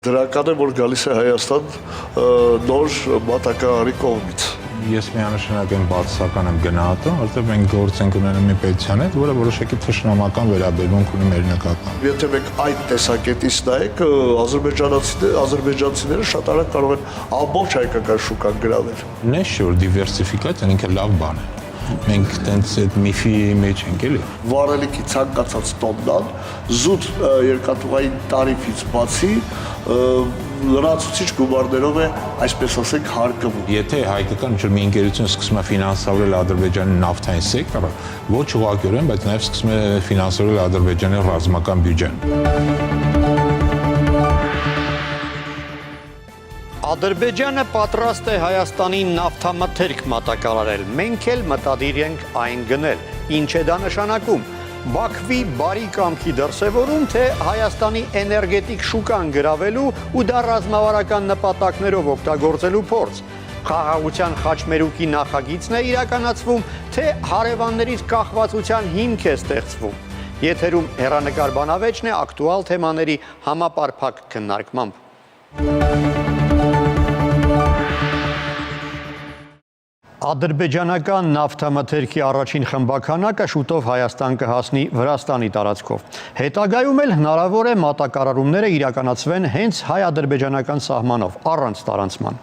Դրական է, որ գալիս է Հայաստան նոր մատակարարի կողմից։ Ես միանշանակ եմ բացասական եմ գնահատում, որովհետև մենք գործ ենք ունենում մի պետության հետ, որը որոշակի թշնամական վերաբերմունք ունի մեր նկատմամբ։ Եթե մենք այդ տեսակետից նայենք, ադրբեջանցիները շատ արագ կարող են ամբողջ հայկական շուկան գրավել։ Նշ որ դիվերսիֆիկացիան ինքը լավ բան է։ Մենք տենց այդ միֆի մեջ ենք էլի։ Վառելիքի ցանկացած տոննան զուտ երկաթուղային տարիֆից բացի լրացուցիչ գումարներով է, այսպես ասենք, հարկվում։ Եթե հայկական ինչ-որ մի ընկերություն սկսում է ֆինանսավորել Ադրբեջանի նավթային սեկտորը, ոչ ուղղակիորեն, բայց նաև սկսում է ֆինանսավորել Ադրբեջանի ռազմական բյուջեն։ Ադրբեջանը պատրաստ է Հայաստանին նավթամթերք մատակարարել, մենք էլ մտադիր ենք այն գնել։ Ինչ է դա նշանակում։ Բաքվի բարի կամքի դրսևորում, թե Հայաստանի էներգետիկ շուկան գրավելու ու դա ռազմավարական նպատակներով օգտագործելու փորձ։ Խաղաղության խաչմերուկի նախագիծն է իրականացվում, թե հարևաններից կախվածության հիմք է ստեղծվում։ Եթերում հեռանկար բանավեճն է ակտուալ թեմաների համապարփակ քննարկմամբ։ Ադրբեջանական նավթամթերքի առաջին խմբականակը շուտով Հայաստան կհասնի Վրաստանի տարածքով։ Հետագայում էլ հնարավոր է մատակարարումները իրականացվեն հենց հայ-ադրբեջանական սահմանով, առանց տարանցման։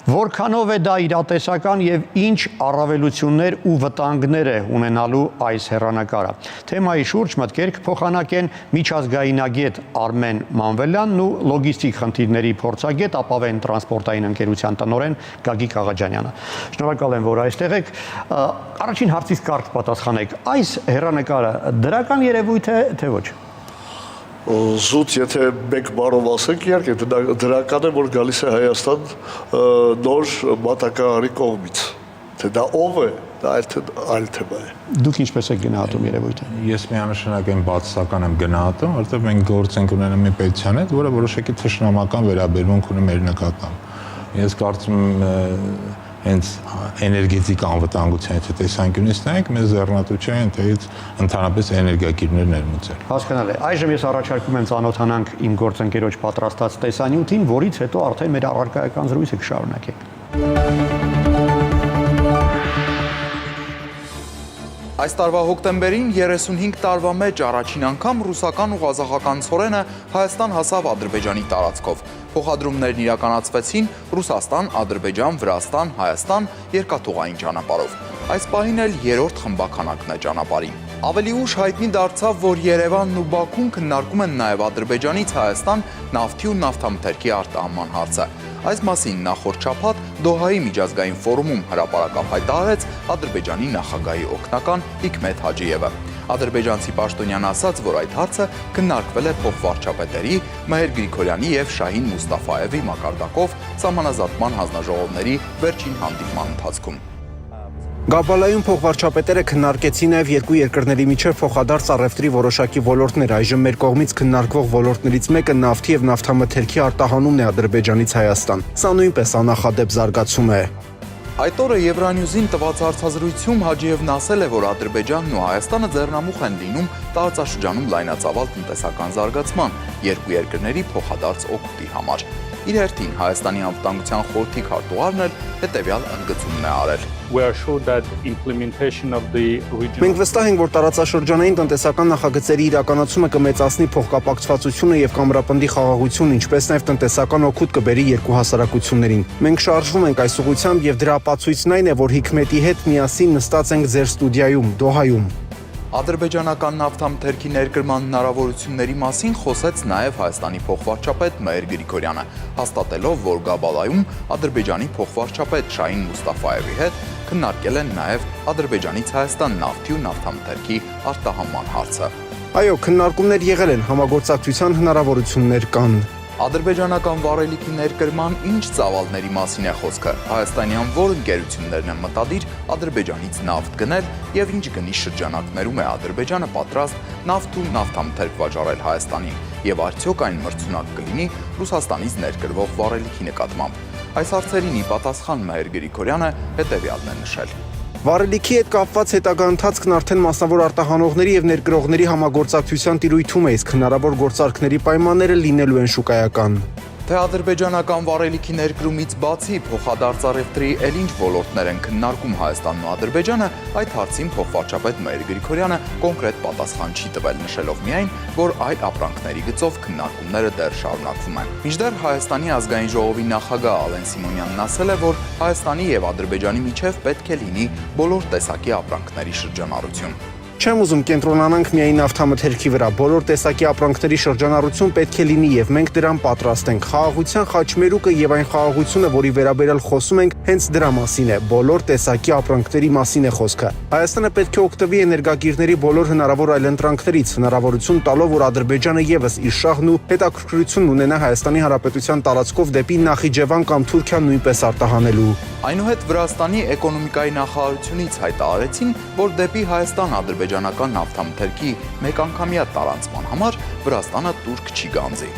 Որքանով է դա իրատեսական եւ ինչ առավելություններ ու վտանգներ է ունենալու այս հեռանկարը։ Թեմայի շուրջ մտքեր կփոխանակեն միջազգայինագետ Արմեն Մանվելյանն ու լոգիստիկ խնդիրների փորձագետ Ապավեն տրանսպորտային ընկերության տնօրեն Գագիկ Աղաջանյանը։ Շնորհակալ եմ, որ այստեղ եք։ Առաջին հարցից կարճ պատասխանեք։ Այս հեռանկարը դրական երևույթ է, թե ոչ։ Զուտ, եթե մեկ բառով ասենք, իհարկե դրական է, որ գալիս է Հայաստան նոր մատակարարի կողմից։ Թե դա ով է, դա այլ թեմա է։ Դուք ինչպես եք գնահատում երևույթը։ Ես միանշանակ եմ բացասական եմ գնահատում, որովհետև մենք գործ ենք ունենում մի պետության հետ, որը որոշակի թշնամական վերաբերմունք ունի մեր նկատմամբ։ Ես կարծում եմ հենց էներգետիկ անվտանգության տեսանկյունից նայենք, մեզ ձեռնտու չէ այնտեղից ընդհանրապես էներգակիրներ ներմուծել։ Հասկանալի։ Այժմ ես առաջարկում եմ ծանոթանանք իմ գործընկերոջ պատրաստած տեսանյութին, որից հետո արդեն մեր առարկայական զրույցը կշարունակենք։ Այս տարվա հոկտեմբերին 35 տարվա մեջ առաջին անգամ ռուսական ու ղազախական ցորենը Հայաստան հասավ Ադրբեջանի տարածքով։ Փոխադրումներն իրականացվեցին Ռուսաստան, Ադրբեջան, Վրաստան, Հայաստան երկաթուղային ճանապարհով։ Այս պահին էլ երրորդ խմբականակն է ճանապարհին։ Ավելի ուշ հայտնի դարձավ, որ Երևանն ու Բաքուն քննարկում են նաև Ադրբեջանից Հայաստան նավթի ու նավթամթերքի արտահանման հարցը։ Այս մասին նախորդ շաբաթ Դոհայի միջազգային ֆորումում հրապարակավ հայտարարեց Ադրբեջանի նախագահի օգնական Հիկմեթ Հաջիևը։ Ադրբեջանցի պաշտոնյան ասաց, որ այդ հարցը քննարկվել է փոխվարչապետերի Մհեր Գրիգորյանի եւ Շահին Մուստաֆայևի մակարդակով սահմանազատման հանձնաժողովների վերջին հանդիպման ընթացքում։ Գաբալայում փոխվարչապետերը քննարկեցին նաև երկու երկրների միջև փոխադարձ առևտրի որոշակի ոլորտներ։ Այժմ մեր կողմից քննարկվող ոլորտներից մեկը նավթի եւ նավթամթերքի արտահանումն է Ադրբեջանից Հայաստան։ Սա նույնպես աննախադեպ զարգացում է։ Այդ օրը Եվրանյուզին տված հարցազրույցում Հաջիևն ասել է, որ Ադրբեջանն ու Հայաստանը ձեռնամուխ են լինում տարածաշրջանում լայնածավալ տնտեսական զարգացման, երկու երկրների փոխադարձ օգուտի համար։ Իր հերթին Հայաստանի անվտանգության խորհրդի քարտուղարն էլ հետևյալ ընդգծումն է արել։ Մենք վստահ ենք, որ տարածաշրջանային տնտեսական նախագծերի իրականացումը կմեծացնի փոխկապակցվածությունը եւ կամրապնդի խաղաղությունը, ինչպես նաեւ տնտեսական օգուտ կբերի երկու հասարակություններին։ Մենք շարժվում ենք այս ուղղությամբ եւ դրա ապացույցն այն է, որ Հիկմետի հետ միասին նստած ենք ձեր ստուդիայում, Դոհայում։ Ադրբեջանական նավթամթերքի ներկրման հնարավորությունների մասին խոսեց նաև Հայաստանի փոխվարչապետ Մհեր Գրիգորյանը, հաստատելով, որ Գաբալայում Ադրբեջանի փոխվարչապետ Շահին Մուստաֆայևի հետ քննարկել են նաև Ադրբեջանից Հայաստան նավթի ու նավթամթերքի արտահանման հարցը։ Այո, քննարկումներ եղել են, համագործակցության հնարավորություններ կան։ Ադրբեջանական վառելիքի ներկրման ինչ ծավալների մասին է խոսքը։ Հայաստանյան որ ընկերություններն են մտադիր Ադրբեջանից նավթ գնել եւ ինչ գնի շրջանակներում է Ադրբեջանը պատրաստ նավթ ու նավթամթերք վաճառել Հայաստանին եւ արդյոք այն մրցունակ կլինի Ռուսաստանից ներկրվող վառելիքի նկատմամբ։ Այս հարցերին ի պատասխան Մհեր Գրիգորյանը հետեւյալն է նշել։ Վառելիքի հետ կապված հետագա ընթացքն արդեն մասնավոր արտահանողների եւ ներկրողների համագործակցության տիրույթում է, իսկ հնարավոր գործարքների պայմանները լինելու են շուկայական։ Թե ադրբեջանական վառելիքի ներկրումից բացի փոխադարձ առևտրի էլ ինչ ոլորտներ են քննարկում Հայաստանն ու Ադրբեջանը, այդ հարցին փոխվարչապետ Մհեր Գրիգորյանը կոնկրետ պատասխան չի տվել, նշելով միայն, որ այլ ապրանքների գծով քննարկումները դեռ շարունակվում են։ Մինչդեռ Հայաստանի ազգային ժողովի նախագահ Ալեն Սիմոնյանն ասել է, որ Հայաստանի եւ Ադրբեջանի միջև պետք է լինի բոլոր տեսակի ապրանքների շրջանառություն։ Չեմ ուզում կենտրոնանանք միայն նավթամթերքի վրա, բոլոր տեսակի ապրանքների շրջանառություն պետք է լինի եւ մենք դրան պատրաստ ենք։ Խաղաղության խաչմերուկը եւ այն խաղաղությունը, որի վերաբերյալ խոսում ենք, հենց դրա մասին է, բոլոր տեսակի ապրանքների մասին է խոսքը։ Հայաստանը պետք է օգտվի էներգագիրների բոլոր հնարավոր այլընտրանքներից, հնարավորություն տալով, որ Ադրբեջանը եւս իր շահն ու հետաքրքրությունն ունենա Հայաստանի Հանրապետության տարածքով դեպի Նախիջևան կամ Թուրքիա նույնպես արտահանելու։ Այնուհետ Վրաստանի էկոնոմիկայի նախարարությունից հայտարարեցին, որ դեպի Հայաստան ադրբեջանական նավթամթերքի մեկանգամյա տարանցման համար Վրաստանը տուրք չի գանձի։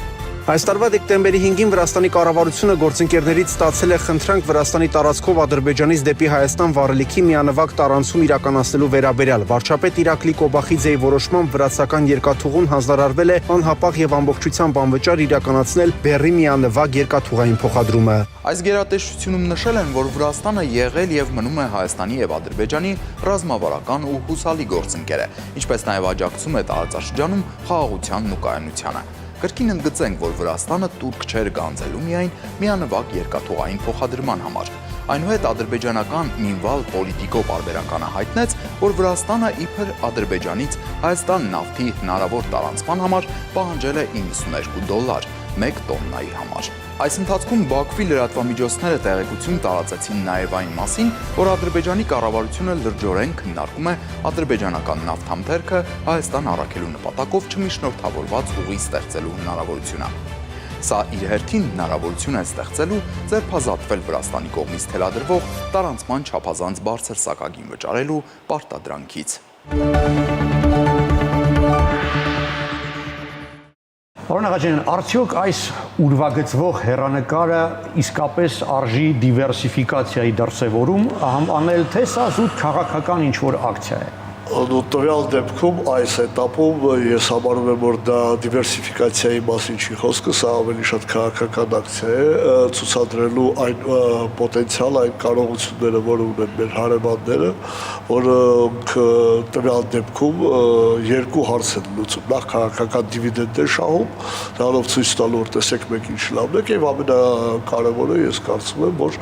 Այս տարվա դեկտեմբերի 5-ին Վրաստանի կառավարությունը գործընկերներից ստացել է խնդրանք Վրաստանի տարածքով Ադրբեջանից դեպի Հայաստան վառելիքի միանվագ տարանցում իրականացնելու վերաբերյալ։ Վարչապետ Իրակլի Կոբախիձեի որոշմամբ վրացական երկաթուղուն հանձնարարվել է անհապաղ եւ ամբողջությամբ անվճար իրականացնել բեռի միանվագ երկաթուղային փոխադրումը։ Այս գերատեսչությունում նշել են, որ Վրաստանը եղել եւ մնում է Հայաստանի եւ Ադրբեջանի ռազմավարական ու հուսալի գործընկերը, ինչպես նաեւ աջակցում է տարածաշրջանում խաղաղությանն ու կայունությանը։ Կրկին ընդգծենք, որ Վրաստանը տուրք չէր գանձելու միայն միանվագ երկաթուղային փոխադրման համար։ Այնուհետ ադրբեջանական Մինվալ Պոլիտիկո պարբերականը հայտնեց, որ Վրաստանը իբր Ադրբեջանից Հայաստան նավթի հնարավոր տարանցման համար պահանջել է $92 1 տոննայի համար։ Այս ընթացքում Բաքվի լրատվամիջոցները տեղեկություն տարածեցին նաև այն մասին, որ Ադրբեջանի կառավարությունը լրջորեն քննարկում է ադրբեջանական նավթամթերքը Հայաստան առաքելու նպատակով չմիջնորդավորված ուղի ստեղծելու հնարավորությունը։ Սա իր հերթին հնարավորություն է ստեղծելու ձերբազատվել Վրաստանի կողմից թելադրվող տարանցման չափազանց բարձր սակագին վճարելու պարտադրանքից։ Պարոն Աղաջանյան, արդյոք այս ուրվագծվող հեռանկարը իսկապես արժի դիվերսիֆիկացիայի դրսևորում, անել թե սա զուտ քաղաքական ինչ-որ ակցիա է։ Տվյալ դեպքում այս էտապում ես համարում եմ, որ դա դիվերսիֆիկացիայի մասին չի խոսքը, սա ավելի շատ քաղաքական ակցիա է, ցուցադրելու այն պոտենցիալ, այն կարողությունները, որ ունեն մեր հարևանները, որոնք տվյալ դեպքում երկու հարց են լուծում։ Նախ քաղաքական դիվիդենդ է շահում, դրանով ցույց տալու, որ տեսեք մենք ինչ լավն եք, եւ ամենակարևորը ես կարծում եմ, որ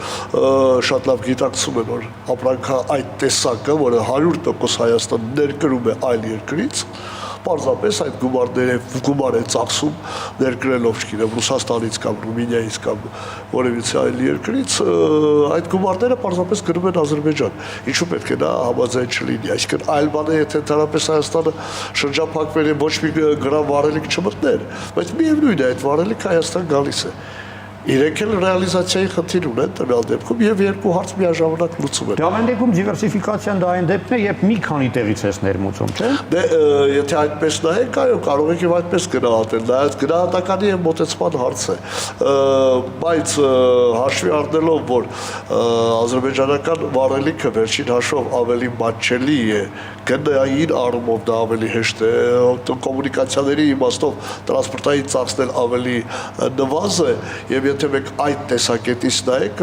շատ լավ գիտակցում են, որ ապրանքա այդ տեսակը, որը 100% Հայաստան ներկրում է այլ երկրից, պարզապես այդ գումար է ծախսում ներկրելով, չգիտեմ, Ռուսաստանից կամ Ռումինիայից կամ որևիցե այլ երկրից, այդ գումարները պարզապես գնում են Ադրբեջան։ Ինչու պետք է դա համաձայն չլինի, այսինքն այլ բան է, եթե ընդհանրապես Հայաստանը շրջափակվեր եւ ոչ մի գրամ վառելիք չմտներ, բայց միևնույն է, այդ վառելիքը Հայաստան գալիս է։ Իրենք էլ ռեալիզացիայի խնդիր ունեն տվյալ դեպքում եւ երկու հարց միաժամանակ լուծում են։ Դա այն դեպքում դիվերսիֆիկացիան դա այն դեպքն է, երբ մի քանի տեղից է ներմուծում, չէ՞։ Դե եթե այդպես նայենք, այո, կարող եք եւ այդպես գնահատել, դա գնահատականի եւ մոտեցման հարց է։ Բայց հաշվի առնելով, որ ադրբեջանական վառելիքը վերջին հաշվով ավելի մատչելի է, գնային առումով դա ավելի հեշտ է, կոմունիկացիաների իմաստով տրանսպորտային ծախսն ավելի նվազ է եւ եթե մենք այդ տեսակետից նայենք,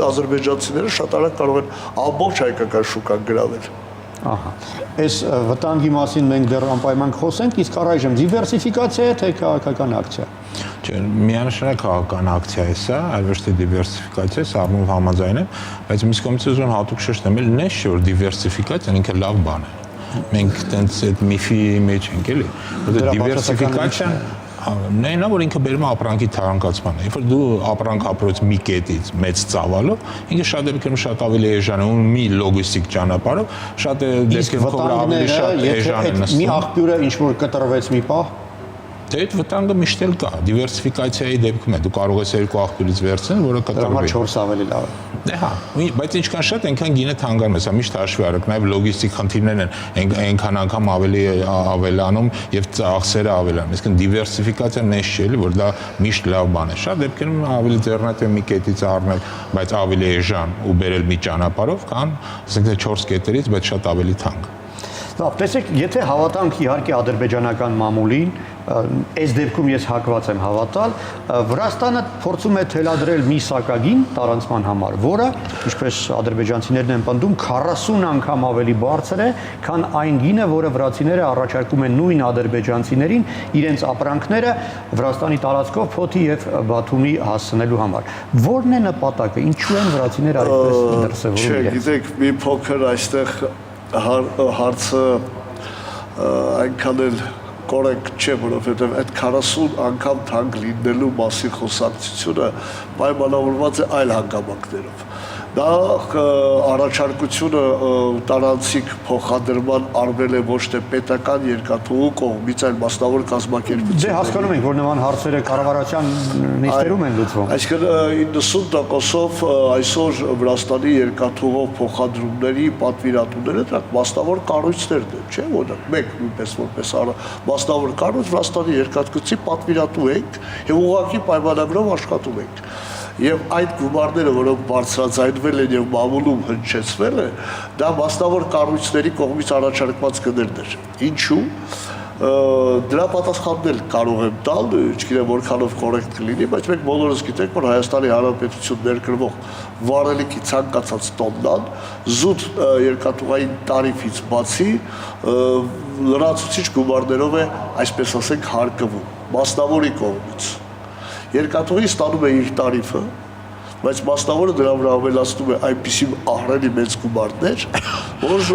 ադրբեջանցիները շատ արագ կարող են ամբողջ հայկական շուկան գրավել։ Ահա։ Այս վտանգի մասին մենք դեռ անպայման խոսենք, իսկ առայժմ դիվերսիֆիկացիա է թե քաղաքական ակցիա։ Չէ, միանշանակ քաղաքական ակցիա է սա, այլ ոչ թե դիվերսիֆիկացիա, սա առումով համաձայն եմ, բայց մյուս կողմից ուզում հատուկ շեշտել, նես չէ որ դիվերսիֆիկացիան ինքը լավ բան է։ Մենք տենց այդ միֆի մեջ ենք էլի, որտեղ դիվերսիֆիկացիան Նայնա, որ ինքը բերում է ապրանքի թարանկացման։ Երբ որ դու ապրանք ապրոց մի կետից մեծ ծավալով, ինքը շատ դեպքերում շատ ավելի էժան է, ու մի լոգիստիկ ճանապարհով շատ դեպքերում ավելի շատ էժան է նստում։ Մի աղբյուրը ինչ որ կտրվեց մի պահ, Դե այդ վտանգը միշտ էլ կա, դիվերսիֆիկացիայի դեպքում է, դու կարող ես երկու աղբյուրից վերցնել, որը կտրվի։ 4 ավելի լավ է։ Դե հա, բայց ինչքան շատ այնքան գինը թանկանում է, սա միշտ հաշվի առեք, նաև լոգիստիկ խնդիրներն են այնքան անգամ ավելի ավելանում եւ ծախսերը ավելանում։ Իսկ դիվերսիֆիկացիան նես չէ, որ դա միշտ լավ բան է։ Շատ դեպքերում ավելի ձեռնատու մի կետից առնել, բայց ավելի էժան ու բերել մի ճանապարհով, քան ասենք թե 4 կետերից, բայց շատ ավելի թանկ։ Լավ, տեսեք, եթե հավատանք իհարկե ադրբեջանական մամուլին, այս դեպքում ես հակված եմ հավատալ, Վրաստանը փորձում է թելադրել մի սակագին տարանցման համար, որը, ինչպես ադրբեջանցիներն են պնդում, 40 անգամ ավելի բարձր է, քան այն գինը, որը վրացիները առաջարկում են նույն ադրբեջանցիներին իրենց ապրանքները Վրաստանի տարածքով Փոթի եւ Բաթումի հասցնելու համար։ Որն է նպատակը, ինչու են վրացիները այդպես դրսևորում իրենց։ Գիտեք, մի փոքր այստեղ հարցը այնքան էլ կորեկտ չէ, որովհետև այդ 40 անգամ թանկ լինելու մասին խոսակցությունը պայմանավորված է այլ հանգամանքներով։ Դա առաջարկությունը տարանցիկ փոխադրման արվել է ոչ թե պետական երկաթուղու կողմից, այլ մասնավոր կազմակերպություն։ Դե հասկանում ենք, որ նման հարցերը կառավարության նիստերում են լուծվում։ Այսինքն 90%-ով այսօր Վրաստանի երկաթուղով փոխադրումների պատվիրատուները դրանք մասնավոր կառույցներն են, չէ՞, օրինակ մենք նույնպես որպես մասնավոր կառույց Վրաստանի երկաթգծի պատվիրատու ենք եւ ուղղակի պայմանագրով աշխատում ենք։ Եվ այդ գումարները, որոնք բարձրաձայնվել են եւ մամուլում հնչեցվել է, դա մասնավոր կառույցների կողմից առաջարկված գներներ։ Ինչու՞։ Դրա պատասխանն էլ կարող եմ տալ, չգիտեմ որքանով կորեկտ կլինի, բայց մենք բոլորս գիտենք, որ Հայաստանի Հանրապետություն ներկրվող վարելիքի ցանկացած տոննան զուտ երկաթուղային տարիֆից բացի լրացուցիչ գումարներով է, այսպես ասենք, հարկվում մասնավորի կողմից։ Երկաթուղին ստանում է իր տարիֆը, բայց մասնավորը դրա վրա ավելացնում է այնպիսի ահռելի մեծ գումարներ, որ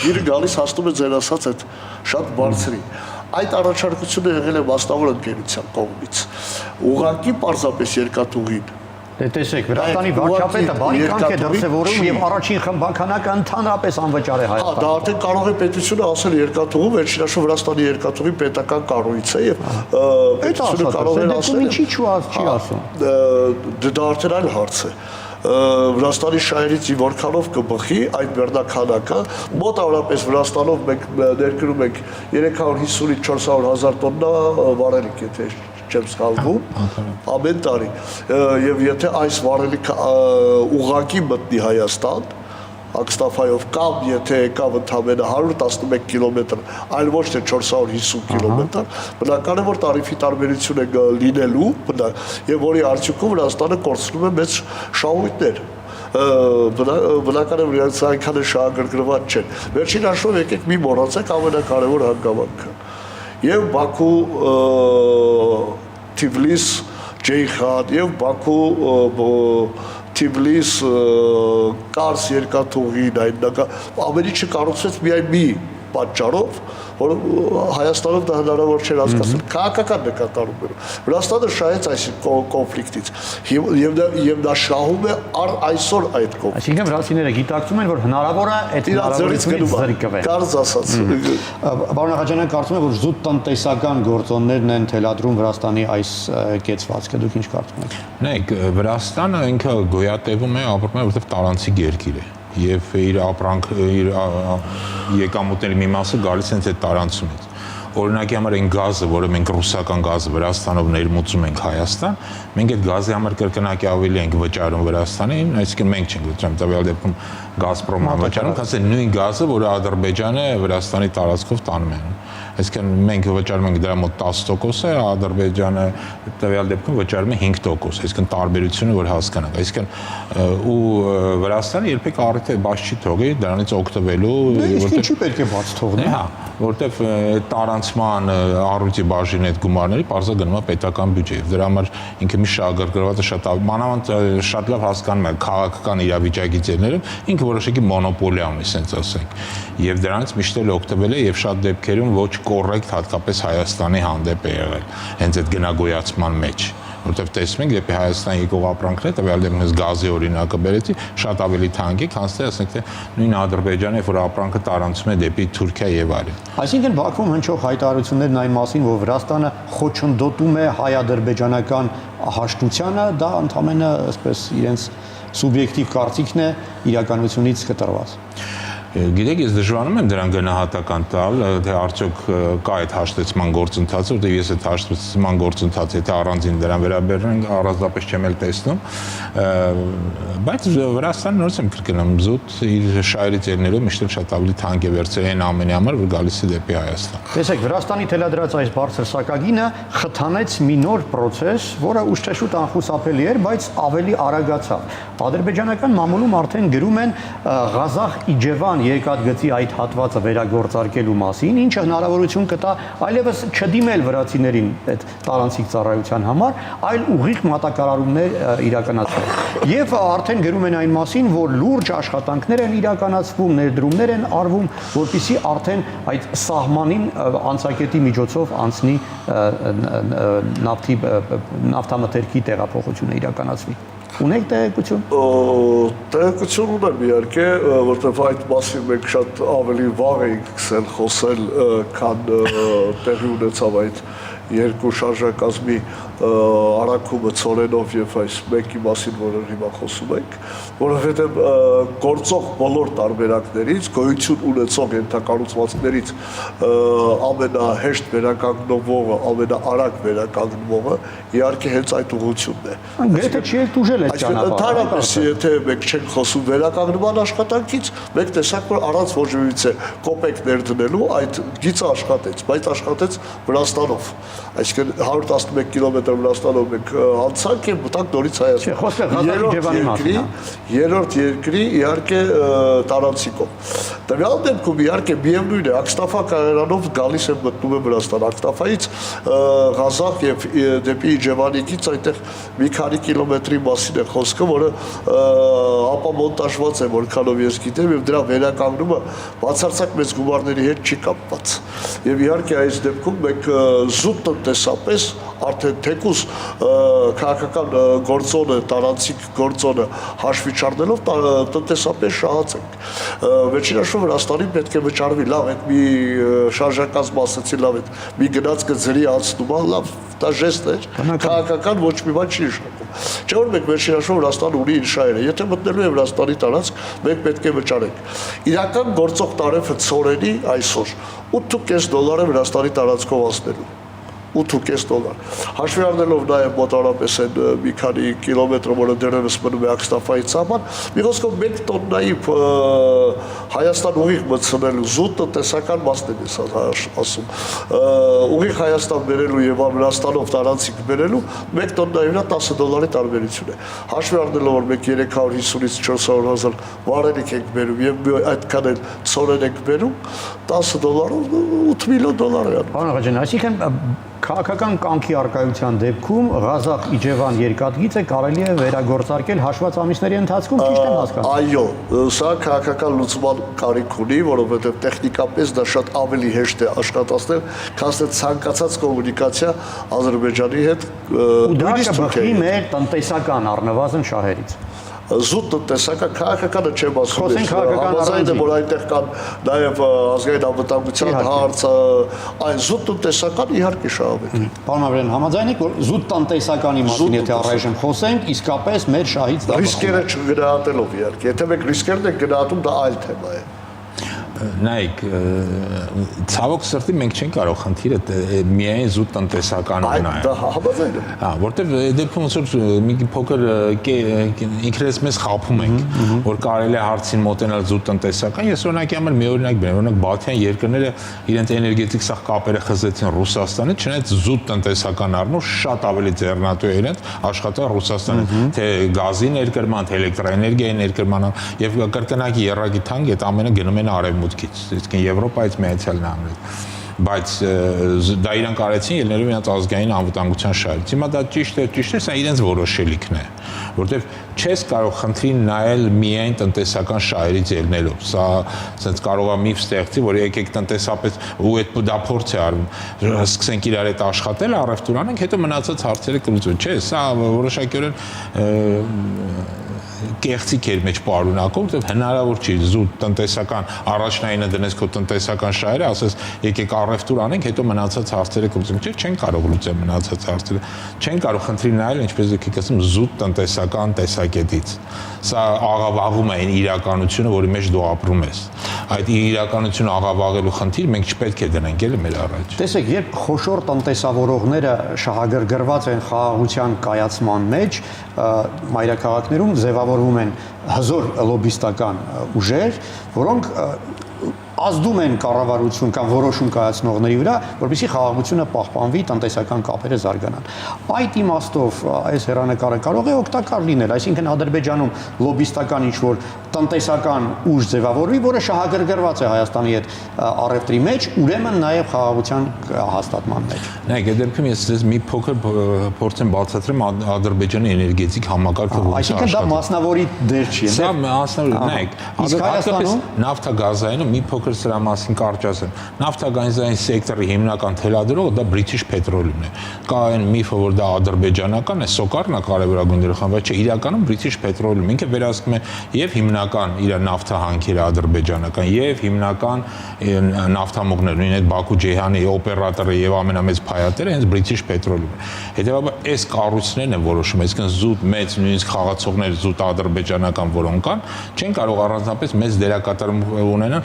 գիրը գալիս հասնում է ձեր ասած այդ շատ բարձրի։ Այդ առաջարկությունը եղել է մասնավոր ընկերության կողմից։ Ուղղակի պարզապես երկաթուղին Դե տեսեք, Վրաստանի վարչապետը բարի կամք է դրսևորում եւ առաջին խմբականակը ընդհանրապես անվճար է Հայաստանում։ Դա արդեն կարող է պետությունը ասել երկաթուղու, վերջինաշու Վրաստանի երկաթուղի պետական կառույց է եւ պետությունը կարող է ասել։ Ինչի՞ չի ասում։ Դա արդեն այլ հարց է։ Վրաստանի շահերից որքանով կբխի այդ բեռնականակը, մոտավորապես Վրաստանով մենք ներկրում ենք 350-ից 400 հազար տոննա վարելիք, եթե չեմ սխալվում, ամեն տարի։ Եվ եթե այս վարելիքը ուղղակի մտնի Հայաստան, Ակստաֆայով կամ եթե եկավ ընդամենը 111 կիլոմետր, այլ ոչ թե 450 կիլոմետր, բնական է, որ տարիֆի տարբերություն է լինելու, եւ որի արդյունքում Վրաստանը կորցնում է մեծ շահույթներ։ Բնական է, որ իրենց այնքան է շահագրգռված չեն։ Վերջին հաշվով եկեք մի մոռացեք ամենակարևոր հանգամանքը։ Եվ Բաքու Թիֆլիս Ջեյխան եւ Բաքու Թիֆլիս Կարս երկաթուղին ամեն ինչը կառուցվեց միայն մի պատճառով, որ Հայաստանում դա հնարավոր չէր հասկացնել քաղաքական նկատառումներով։ Վրաստանը շահեց այս կոնֆլիկտից եւ դա շահում է այսօր այդ կոնֆլիկտը։ Այսինքն վրացիները գիտակցում են, որ հնարավոր է այդ հնարավորությունից զրկվել։ Կարծ ասած։ Պարոն Աղաջանյան, կարծում եք, որ զուտ տնտեսական գործոններն են թելադրում Վրաստանի այս կեցվածքը, դուք ինչ կարծում եք։ Նայեք, Վրաստանը ինքը գոյատևում է, ապրում է, որովհետև տարանցիկ երկիր է եւ իր ապրանք իր եկամուտների մի մասը գալիս է այդ տարանցումից։ Օրինակի համար այն գազը, որը մենք ռուսական գազը Վրաստանով ներմուծում ենք Հայաստան, մենք այդ գազի համար կրկնակի ավելի ենք վճարում Վրաստանին, այսինքն մենք չենք վճարում, տվյալ դեպքում Գազպրոմը վճարում, քանզի նույն գազը, որը Ադրբեջանը Վրաստանի տարածքով տանում է։ Այսինքն մենք վճարում ենք դրա մոտ 10% է, Ադրբեջանը տվյալ դեպքում վճարում է 5%, այսինքն տարբերությունը որ հասկանանք, այսինքն ու Վրաստանը երբեք առիթ է բաց չի թողի դրանից օգտվելու, որտեղ ինչի պետք է բաց թողնի։ Հա, որտեվ տարանցման առույցի բաժին այդ գումարների բարձր գնում է պետական բյուջե եւ դրա համար ինքը մի շահագրգռված է շատ մանավանդ շատ լավ հասկանում է քաղաքական իրավիճակի ձևներով ինքը որոշակի մոնոպոլիա ունի, ասենք ասենք, եւ դրանից միշտ էլ օգտվել է եւ շատ դեպքերում ոչ կոռեկտ հատկապես Հայաստանի հանդեպ է եղել հենց այդ գնագոյացման մեջ, որտեղ տեսնում ենք դեպի Հայաստան եկող ապրանքները, տվյալ դեպքում գազի օրինակը բերեցի, շատ ավելի թանկ է, քան թե ասենք թե նույն Ադրբեջանը, որ ապրանքը տարանցում է դեպի Թուրքիա եւ այլն։ Այսինքն Բաքվում հնչող հայտարարություններն այն մասին, որ Վրաստանը խոչընդոտում է հայ-ադրբեջանական հաշտությանը, դա ընդհանրապես իրենց սուբյեկտիվ կարծիքն է իրականությունից կտրված։ Գիտեք, ես դժվարանում եմ դրան գնահատական տալ, թե արդյոք կա այդ հաշտեցման գործընթացը, որտեղ ես այդ հաշտեցման գործընթացը, եթե առանձին դրան վերաբերենք, առանձնապես չեմ էլ տեսնում, բայց Վրաստանը նորից եմ կրկնում, զուտ իր շահերի ձեռներով միշտ շատ ավելի թանկ է վերցրել այն ամենի համար, որ գալիս է դեպի Հայաստան։ Տեսեք, Վրաստանի թելադրած այս բարձր սակագինը խթանեց մի նոր process, որը ուշ թե շուտ անխուսափելի էր, բայց ավելի արագացավ։ Ադրբեջանական մամուլում արդեն գրում են Ղազախ-Իջևան երկաթգծի այդ հատվածը վերագործարկելու մասին, ինչը հնարավորություն կտա այլևս չդիմել վրացիներին այդ տարանցիկ ծառայության համար, այլ ուղիղ մատակարարումներ իրականացնել։ Եվ արդեն գրում են այն մասին, որ լուրջ աշխատանքներ են իրականացվում, ներդրումներ են արվում, որպեսզի արդեն այդ սահմանին անցակետի միջոցով անցնի նավթամթերքի տեղափոխությունը իրականացվի։ Ունեք տեղեկություն։ Տեղեկություն ունեմ իհարկե, որտեղ այդ մասին մենք շատ ավելի վաղ էինք սկսել խոսել, քան տեղի ունեցավ այդ երկու շարժակազմի արագումը ծորենով եւ այս մեկի մասին, որը հիմա խոսում ենք, որովհետեւ գործող բոլոր տարբերակներից, գոյություն ունեցող ենթակառուցվածքներից ամենահեշտ վերականգնողը, ամենաարագ վերականգնողը իհարկե հենց այդ ուղղությունն է։ Գրեթե չի էլ տուժել այդ ճանապարհը։ Ընդհանրապես, եթե մենք չենք խոսում վերականգնման աշխատանքից, մենք տեսանք, որ առանց ոչ միայն կոպեկ ներդնելու այդ գիծը աշխատեց, բայց աշխատեց Վրաստանով։ Այսինքն 111 կիլոմետր Վրաստանով մենք անցանք եւ մտանք նորից Հայաստան։ Երրորդ երկրի իհարկե տարանցիկով։ Տվյալ դեպքում իհարկե միևնույն է, Ակստաֆա կայարանով գալիս եմ մտնում եմ Վրաստան։ Ակստաֆայից Ղազախ եւ դեպի Իջևանիկից այնտեղ մի քանի կիլոմետրի մասին է խոսքը, որը ապամոնտաժված է, որքանով ես գիտեմ, եւ դրա վերականգնումը բացարձակ մեծ գումարների հետ չի կապված։ Եվ իհարկե այս դեպքում մենք զուտ տնտեսապես արդեն թեկուզ քաղաքական գործոնը, տարանցիկ գործոնը հաշվի չառնելով տնտեսապես շահացենք։ Վերջին հաշվով Վրաստանին պետք է վճարվի, լավ, այդ մի շարժակազմ ասեցի, լավ, այդ մի գնացքը ձրի անցնում, լավ, դա ժեստ էր, քաղաքական ոչ մի բան չի նշանակում։ Չէ՞ որ մենք վերջին հաշվով Վրաստանը ունի իր շահերը, եթե մտնելու է Վրաստանի տարածք, մենք պետք է վճարենք։ Իրական գործող տարեֆը ծորենի այսօր $8.5 է Վրաստանի տարածքով անցնելու։ $8.5 Հաշվի առնելով նաև մոտավորապես այն մի քանի կիլոմետր, որը դեռևս մնում է Ակստաֆայից սահման, մի խոսքով 1 տոննայի Հայաստան ուղիղ մտցնելու զուտ տնտեսական մասն է ասում։ Ուղիղ Հայաստան բերելու եւ Վրաստանով տարանցիկ բերելու 1 տոննայի վրա $10 տարբերություն է։ Հաշվի առնելով, որ մենք 350-ից 400,000 վարելիք ենք բերում եւ այդքան էլ ցորեն ենք բերում, $10 $8 միլիոն է։ Պարոն Աղաջյան, այսինքն քաղաքական կամքի արկայության դեպքում Ղազախ-Իջևան երկաթգիծը կարելի է վերագործարկել հաշված ամիսների ընթացքում, ճիշտ եմ հասկանում։ Այո, սա քաղաքական լուծման կարիք ունի, որովհետև տեխնիկապես դա շատ ավելի հեշտ է աշխատացնել, քան թե ցանկացած կոմունիկացիա Ադրբեջանի հետ։ Ու դա կբխի մեր տնտեսական առնվազն շահերից։ Զուտ տնտեսական քաղաքականը չեմ ասում, համաձայն եմ, որ այնտեղ կան նաև ազգային անվտանգության հարց, այն զուտ տնտեսական իհարկե շահավետ է։ Պարոն Աղաջյան, համաձայն եք, որ զուտ տնտեսականի մասին եթե առայժմ խոսենք, իսկապես մեր շահից դա ռիսկերը չգնահատելով իհարկե, եթե մենք ռիսկերն ենք գնահատում, դա այլ թեմա է։ Նայեք, ցավոք սրտի մենք չենք կարող խնդիրը միայն զուտ տնտեսականով նայել։ Դա համաձայն եմ։ Հա, որտեվ դեպքում ոնց որ մի փոքր ինքներս մեզ խափում ենք, որ կարելի է հարցին մոտենալ զուտ տնտեսական, ես օրինակի համար մի օրինակ բերեմ, օրինակ Բալթյան երկրները իրենց էներգետիկ սա կապերը խզեցին Ռուսաստանից, չնայած զուտ տնտեսական առումով շատ ավելի ձեռնատու է իրենց աշխատել Ռուսաստանը, թե գազի ներկրման, թե էլեկտրաէներգիայի ներկրման եւ կրկնակի երրագի թանկ այդ ամենը գնում են արևմուտքից, իսկ Եվրոպայից Միացյալ Նահանգներից, բայց դա իրանք արեցին ելնելով իրենց ազգային անվտանգության շահերից։ Հիմա դա ճիշտ է, սա իրենց որոշելիքն է, որտեվ չես կարող խնդրին նայել միայն տնտեսական շահերից ելնելով։ Սա ասենց կարող է միֆ ստեղծի, որ եկեք տնտեսապես ու այդ դա փորձ է արվում, սկսենք իրար հետ աշխատել, առևտուր անենք, հետո մնացած հարցերը կլուծվեն։ Չէ, սա որոշակիորեն կեղծիք էր մեջ պարունակում, որտեղ հնարավոր չի զուտ տնտեսական առաջնայինը դնես քո տնտեսական շահերը, ասես եկեք առևտուր անենք, հետո մնացած հարցերը կլուծենք։ Չեն կարող լուծել մնացած հարցերը։ Չեն կարող խնդրի նայել, ինչպես դուք ասում, զուտ տնտեսական տեսակետից։ Սա աղավաղում է այն իրականությունը, որի մեջ դու ապրում ես։ Այդ իրականությունը աղավաղելու խնդիր մենք չպետք է դնենք էլ մեր առաջ։ Տեսեք, երբ խոշոր տնտեսավորողները շահագրգռված են խաղաղության կայացման մեջ, մայրաքաղաքներում ձևավորվում են հզոր լոբիստական ուժեր, որոնք ազդում են կառավարություն կամ որոշում կայացնողների վրա, որպեսզի խաղաղությունը պահպանվի, տնտեսական կապերը զարգանան։ Այդ իմաստով այս հեռանկարը կարող է օգտակար լինել, այսինքն Ադրբեջանում լոբիստական ինչ-որ տնտեսական ուժ ձևավորվի, որը շահագրգռված է Հայաստանի հետ առևտրի մեջ, ուրեմն նաև խաղաղության հաստատման մեջ։ Նայեք, այդ դեպքում ես ձեզ մի փոքր փորձեմ բացատրեմ Ադրբեջանի էներգետիկ համակարգը ոնց է Այսինքն դա մասնավորի դեր չի, Սա մասնավոր, նայեք, իսկ Հայաստանում նավթագազայինը մի փոքր սրա մասին կարճ ասեմ։ Նավթագազային սեկտորի հիմնական թելադրողը դա British Petroleum-ն է։ Կա այն միֆը, որ դա ադրբեջանական է, Սոկարն է կարևորագույն դերախան, բայց չէ, իրականում British Petroleum ինքը վերահսկում է եւ հիմնական իր նավթահանքերը ադրբեջանական եւ հիմնական նավթամուղները, նույն այդ Բաքու-Ջեհանի օպերատորը եւ ամենամեծ փայատերը հենց British Petroleum-ն է։ Հետեւաբար այս կառույցներն են որոշում, այսինքն զուտ մեծ նույնիսկ խաղացողներ զուտ ադրբեջանական որոնք կան, չեն կարող առանձնապես մեծ դերակատարում ունենալ,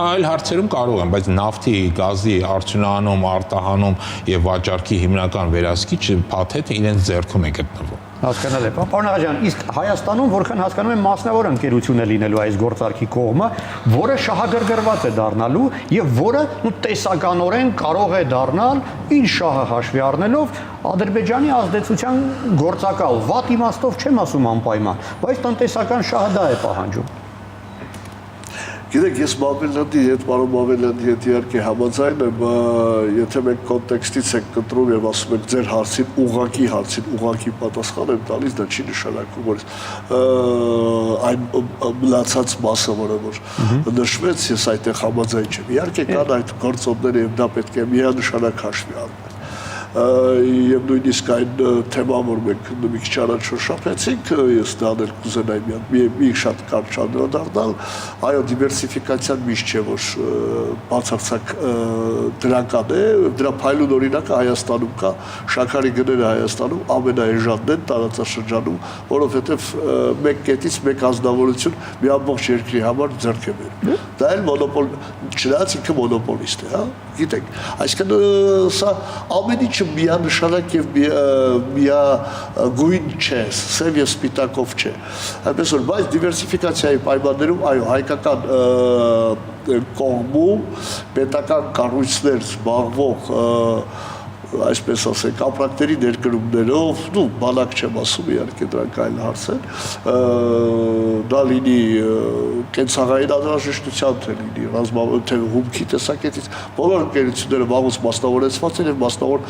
այլ հարցերում կարող են, բայց նավթի, գազի արդյունահանում, արտահանում եւ վաճառքի հիմնական վերահսկիչ փաթեթը իրենց ձեռքում է գտնվում։ Հասկանալ է, պարոն Աղաջյան, իսկ Հայաստանում որքան հասկանում եմ մասնավոր ընկերություն է լինելու այս գործարքի կողմը, որը շահագրգռված է դառնալու եւ որը տեսականորեն կարող է դառնալ ինչ շահը հաշվի առնելով Ադրբեջանի ազդեցության գործակալ, վատ իմաստով չեմ ասում անպայման, բայց տնտեսական շահը դա է պահանջում։ Գիտեք, ես Մամելյանի հետ, պարոն Մամելյանի հետ իհարկե համաձայն եմ, եթե մենք կոնտեքստից ենք կտրում եւ ասում ենք ձեր հարցին ուղղակի պատասխան եմ տալիս, դա չի նշանակում, որ այն մնացած մասը, որը որ նշվեց, ես այդտեղ համաձայն չեմ։ Իհարկե կան այդ գործոնները եւ դա պետք է միանշանակ հաշվի առնել։ Եվ նույնիսկ այն թեման, որ մենք մի քիչ առաջ շոշափեցինք, ես դանել կուզենայի մի շատ կարճ անդրադառնալ, այո, դիվերսիֆիկացիան միշտ չէ, որ բացարձակ դրական է, դրա փայլուն օրինակը Հայաստանում կա, շաքարի գները Հայաստանում ամենաէժանն են տարածաշրջանում, որովհետև մեկ կետից մեկ ազնվորություն մի ամբողջ երկրի համար ձեռք է բերում։ Դա էլ մոնոպոլ, չնայած ինքը մոնոպոլիստ է, հա, գիտեք, այսինքն սա ամեն ինչը միանշանակ եւ միագույն չէ, սև եւ սպիտակով չէ։ Այնպես որ, բայց դիվերսիֆիկացիայի պայմաններում, այո, հայկական կողմում պետական կառույցներ զբաղվող այսպես ասենք, ապրանքների ներկրումներով, բանակ չեմ ասում, իհարկե դրանք այլ հարց են, դա լինի կենցաղային անհրաժեշտության, թե լինի թե հումքի տեսակետից, բոլոր ընկերությունները վաղուց մասնավորեցված են եւ մասնավոր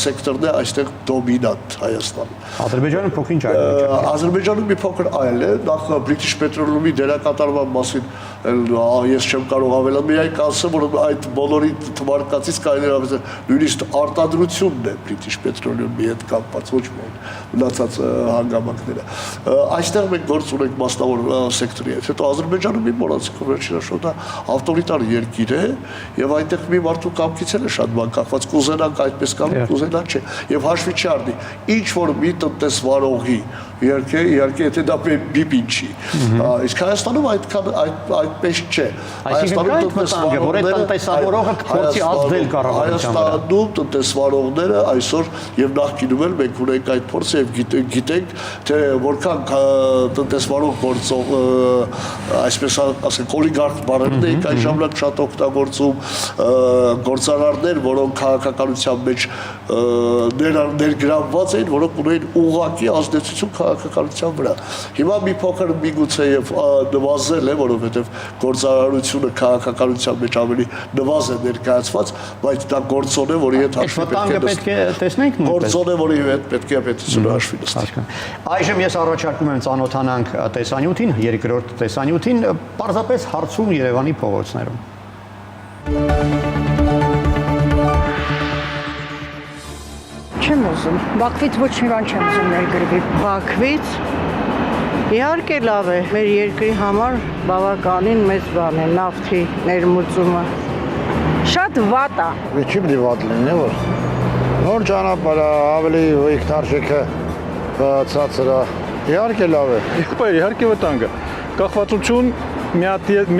սեկտորն է այստեղ դոմինանտ Հայաստանում։ Ադրբեջանը փոքր-ինչ այլ է։ Ադրբեջանում մի փոքր այլ է, նախ British Petroleum-ի դերակատարման մասին ես չեմ կարող ավելան, միայն կասեմ, որ այդ բոլորի թվարկածից կարելի է նույնիսկ արտադրությունն է British Petroleum-ի հետ կապված, ոչ միայն մնացած հանգամանքները։ Այստեղ մենք գործ ունենք մասնավոր սեկտորի հետ։ Հետո Ադրբեջանում մի մոռացիք վերջինաշոտ դա ավտորիտար երկիր է եւ այնտեղ մի մարդու կամքից էլ է շատ բան կախված, կուզենանք այդպես կան, կուզենանք չէ։ Եվ հաշվի չառնի, ինչ որ մի տնտեսվարողի իհարկե եթե դա բիպին չի։ Իսկ Հայաստանում այդպես չէ։ Հայաստանում տնտեսվարողները փորձի ազդել կառավարության վրա։ Հայաստանում տնտեսվարողները այսօր եւ նախկինում էլ մենք ունենք այդ փորձը եւ գիտենք թե որքան տնտեսվարող գործող այսպես ասենք օլիգարխ բառերն են այն ժամանակ շատ օգտագործում գործարարներ, որոնք քաղաքականության մեջ ներգրավված էին, որոնք ունեին ուղղակի ազդեցություն քաղաքականության վրա։ Հիմա մի փոքր միգուցե եւ նվազել է, որովհետեւ գործարարությունը քաղաքականության մեջ ավելի նվազ է ներկայացված, բայց դա գործոն է, որի հետ հաշվի պետք է տեսնենք նույնպես։ Գործոն է, որի հետ պետք է պետությունը հաշվի նստի։ Այժմ ես առաջարկում եմ ծանոթանանք տեսանյութին, երկրորդ տեսանյութին, պարզապես հարցում Երևանի փողոցներում։ Չեմ ուզում, Բաքվից ոչ մի բան չեմ ուզում ներգրվի։ Բաքվից իհարկե լավ է, մեր երկրի համար բավականին մեծ բան է նավթի ներմուծումը։ Շատ վատ է։ Չի պետք է վատ լինի, որ նոր ճանապարհը ավելի վիճտարժեքը ցածր է։ Իհարկե լավ է։ Իհարկե վտանգ է։ Կախվածություն մի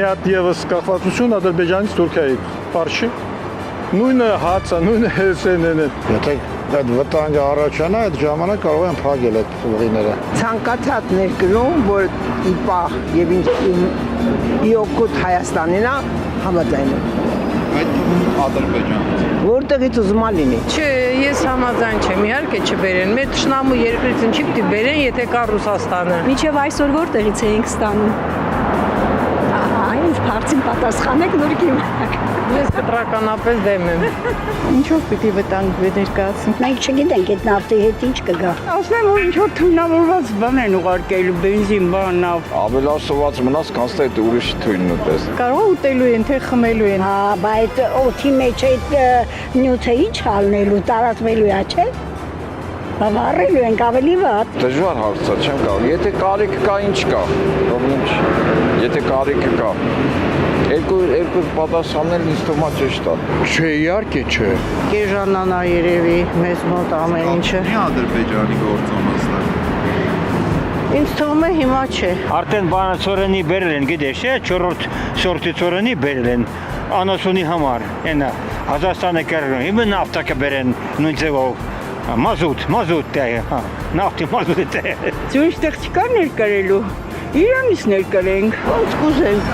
հատ եւս կախվածություն Ադրբեջանից Թուրքիայի Պարշի։ Նույնը հացը, նույնը հեսենն է։ Եթե այդ վտանգը առաջանա, այդ ժամանակ կարող են փակել այդ ուղիները։ Ցանկացած ներկրում, որ իպա եւ իօգուտ Հայաստանին է, համաձայն եմ։ Այդ Ադրբեջանից։ Որտեղից ուզում լինի։ Չէ, ես համաձայն չեմ, իհարկե չբերեն։ Մեր թշնամու երկրից ինչի՞ պիտի բերեն, եթե կա Ռուսաստանը։ Մինչև այսօր որտեղից էինք ստանում։ Այս հարցին պատասխանեք նոր կիմանաք։ Ես կտրականապես դեմ եմ։ Ինչով պիտի վտանգ ներկայացնի։ Մենք չգիտենք այդ նավթի հետ ինչ կգա։ Ասեմ, որ ինչ որ թույնավորված բան են ուղարկել, բենզին, բան, նավ։ Ավելացված մնաց, կանց թե ուրիշ թույնն ուտես։ Կարող ուտելու են, թե խմելու են։ Հա, բայց օդի մեջ այդ նյութը ինչ հալնելու, տարածվելու է, չէ՞։ Բավարարելու ենք ավելի վատ։ Դժվար հարց է, չեմ կարող։ Եթե կարիք կա, ինչ կա։ Պրոբլեմ չի։ Եթե կարիքը կա։ Երկու պատասխաններ ինձ թվում է ճիշտ է։ Չէ, իհարկե չէ։ Կեժանանա երևի մեզ մոտ ամեն ինչը։ Մի Ադրբեջանի գործոնացներ։ Ինձ թվում է հիմա չէ։ Արդեն բանը ծորենի բերել են, գիտես, չէ, 4-րդ սորտի ծորենի բերել են անասունի համար։ Այնա Հայաստանը կերնում, հիմա նավթը կբերեն նույն ձևով։ Մազուտ է, հա, նավթի մազուտ է։ Ինչ տեղ չկա ներկրելու։ Իրանից ներկրենք, ոնց կուզենք։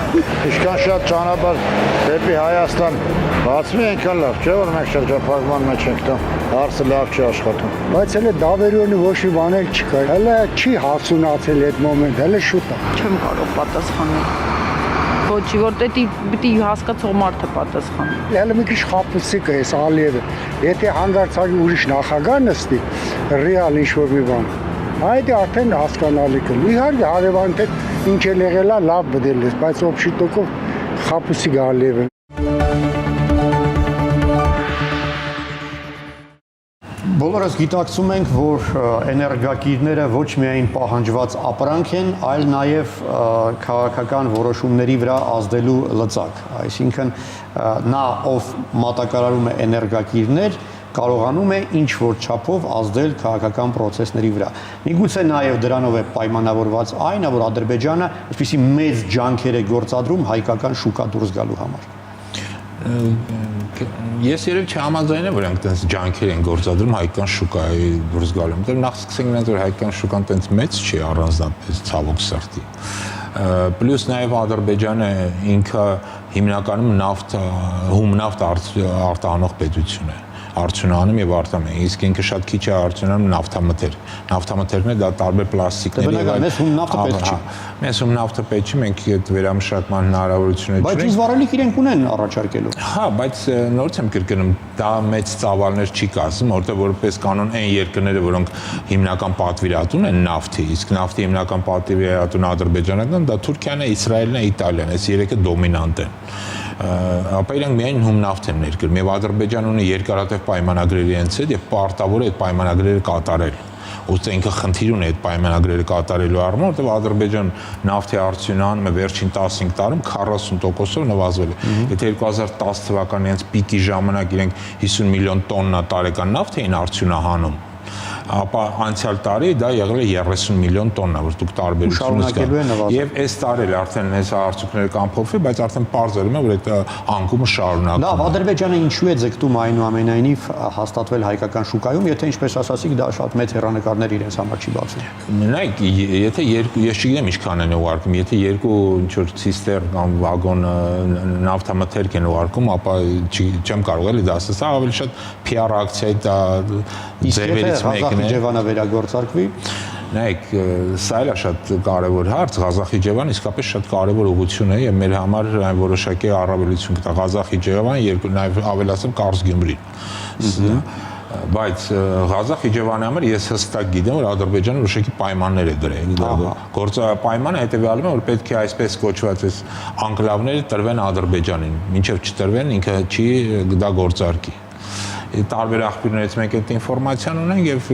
Ինչքան շատ ճանապարհ դեպի Հայաստան բացվի, այնքան լավ, չէ՞ որ մենք շրջափակման մեջ ենք տա։ Հարցը լավ չի աշխատում։ Բայց հələ դավերյոնը ոչ մի բան էլ չկա։ Հələ չի հասունացել այդ մոմենտ, հələ շուտ է։ Չեմ կարող պատասխանել։ Ոչի, որ պիտի հասկացող մարդը պատասխանի։ Հələ մի քիչ խափուսիկ է այս Ալիևը։ Եթե հանգարցակի ուրիշ նախագահ նստի, ռեալ ինչ-որ մի բան, այդ արդեն հասկանալի կլինի։ Իհարկե հարևանդ հետ ինչ էլ եղել է, լավ բդել է, բայց օբշի տոկով խափուսիկ Ալիևը։ Բոլորս գիտակցում ենք, որ էներգակիրները ոչ միայն պահանջված ապրանք են, այլ նաև քաղաքական որոշումների վրա ազդելու լծակ։ Այսինքն նա, ով մատակարարում է էներգակիրներ, կարողանում է ինչ-որ չափով ազդել քաղաքական պրոցեսների վրա։ Միգուցե նաև դրանով է պայմանավորված այն, որ Ադրբեջանը այսպիսի մեծ ջանքեր է գործադրում հայկական շուկա դուրս գալու համար։ Ես երբ չհամաձայնեմ, որ այնք տենց ջանքեր են գործադրում հայկական շուկայի դուրս գալու։ Դեռ նախ սկսենք նրանց, որ հայկական շուկան տենց մեծ չի առանձնապես ցավոք սրտի։ Պլյուս նաև Ադրբեջանը ինքը հիմնականում նավթ արտահանող պետություն է։ Արդյունանում եւ արտանում է։ Իսկ ինքը շատ քիչ է արդյունանում նավթամթեր։ Նավթամթերները դա տարբեր պլաստիկներ եւ այլ։ Մեզ հում նավթը պետք չի։ Մեզ հում նավթը պետք չի, մենք այդ վերամշակման հնարավորությունը չունենք։ Բայց ինձ վարելիք իրենք ունեն առաջարկելու։ Հա, բայց նորից եմ կրկնում, դա մեծ ծավալներ չի կազմում, որտեղ որպես կանոն այն երկրները, որոնք հիմնական պատվիրատուն են նավթի, իսկ նավթի հիմնական պատվիրատունը ադրբեջանական, դա Թուրքիան է, Իսրայելն է, Իտալիան, այս երեքը դոմինանտ են։ Ապա իրենք միայն հում նավթ են ներկրում եւ Ադրբեջանը ունի երկարատև պայմանագրերի հենց այդ եւ պարտավոր է այդ պայմանագրերը կատարել։ Ուստի ինքը խնդիր ունի այդ պայմանագրերը կատարելու առումով, որտեղ Ադրբեջան նավթի արդյունահանումը վերջին 15 տարում 40%-ով նվազվել է։ Եթե 2010 թվականի հենց պիկի ժամանակ իրենք 50 միլիոն տոննա տարեկան նավթ էին արդյունահանում, ապա անցյալ տարի դա եղել է 30 միլիոն տոննա, որ դուք տարբերությունը զգաք։ Եվ այս տարի արդեն այս արդյունքները կամփոփվի, բայց արդեն պարզվում է, որ այդ անկումը շարունակվում է։ Լավ, Ադրբեջանը ինչու է ձգտում այնուամենայնիվ հաստատվել հայկական շուկայում, եթե ինչպես ասացիք, դա շատ մեծ հեռանկարներ իրենց համար չի բացում։ Նայեք, եթե ես չգիտեմ ինչքան են ուղարկում, եթե երկու ինչ որ ցիստերն կամ վագոն նավթամթերք են ուղարկում, ապա չեմ կարող էլի դա ասել, սա ավելի շատ PR ակցիայի դա ձևերից մեկն է։ Ղազախիջևանը վերագործարկվի։ Նայեք, սա էլ է շատ կարևոր հարց, Ղազախիջևան իսկապես շատ կարևոր ուղղություն է եւ մեր համար որոշակի առավելություն կտա Ղազախիջևան, երկու նաեւ ավելացեմ Կարս-Գյումրին։ Բայց Ղազախիջևանի համար ես հստակ գիտեմ, որ Ադրբեջանը որոշակի պայմաններ է դրել։ Գործը պայմանը հետեւյալում է, որ պետք է այսպես կոչված այս անկլավները տրվեն Ադրբեջանին, մինչև չտրվեն ինքը չի դա գործարկի։ տարբեր աղբյուրներից մենք այդ ինֆորմացիան ունենք եւ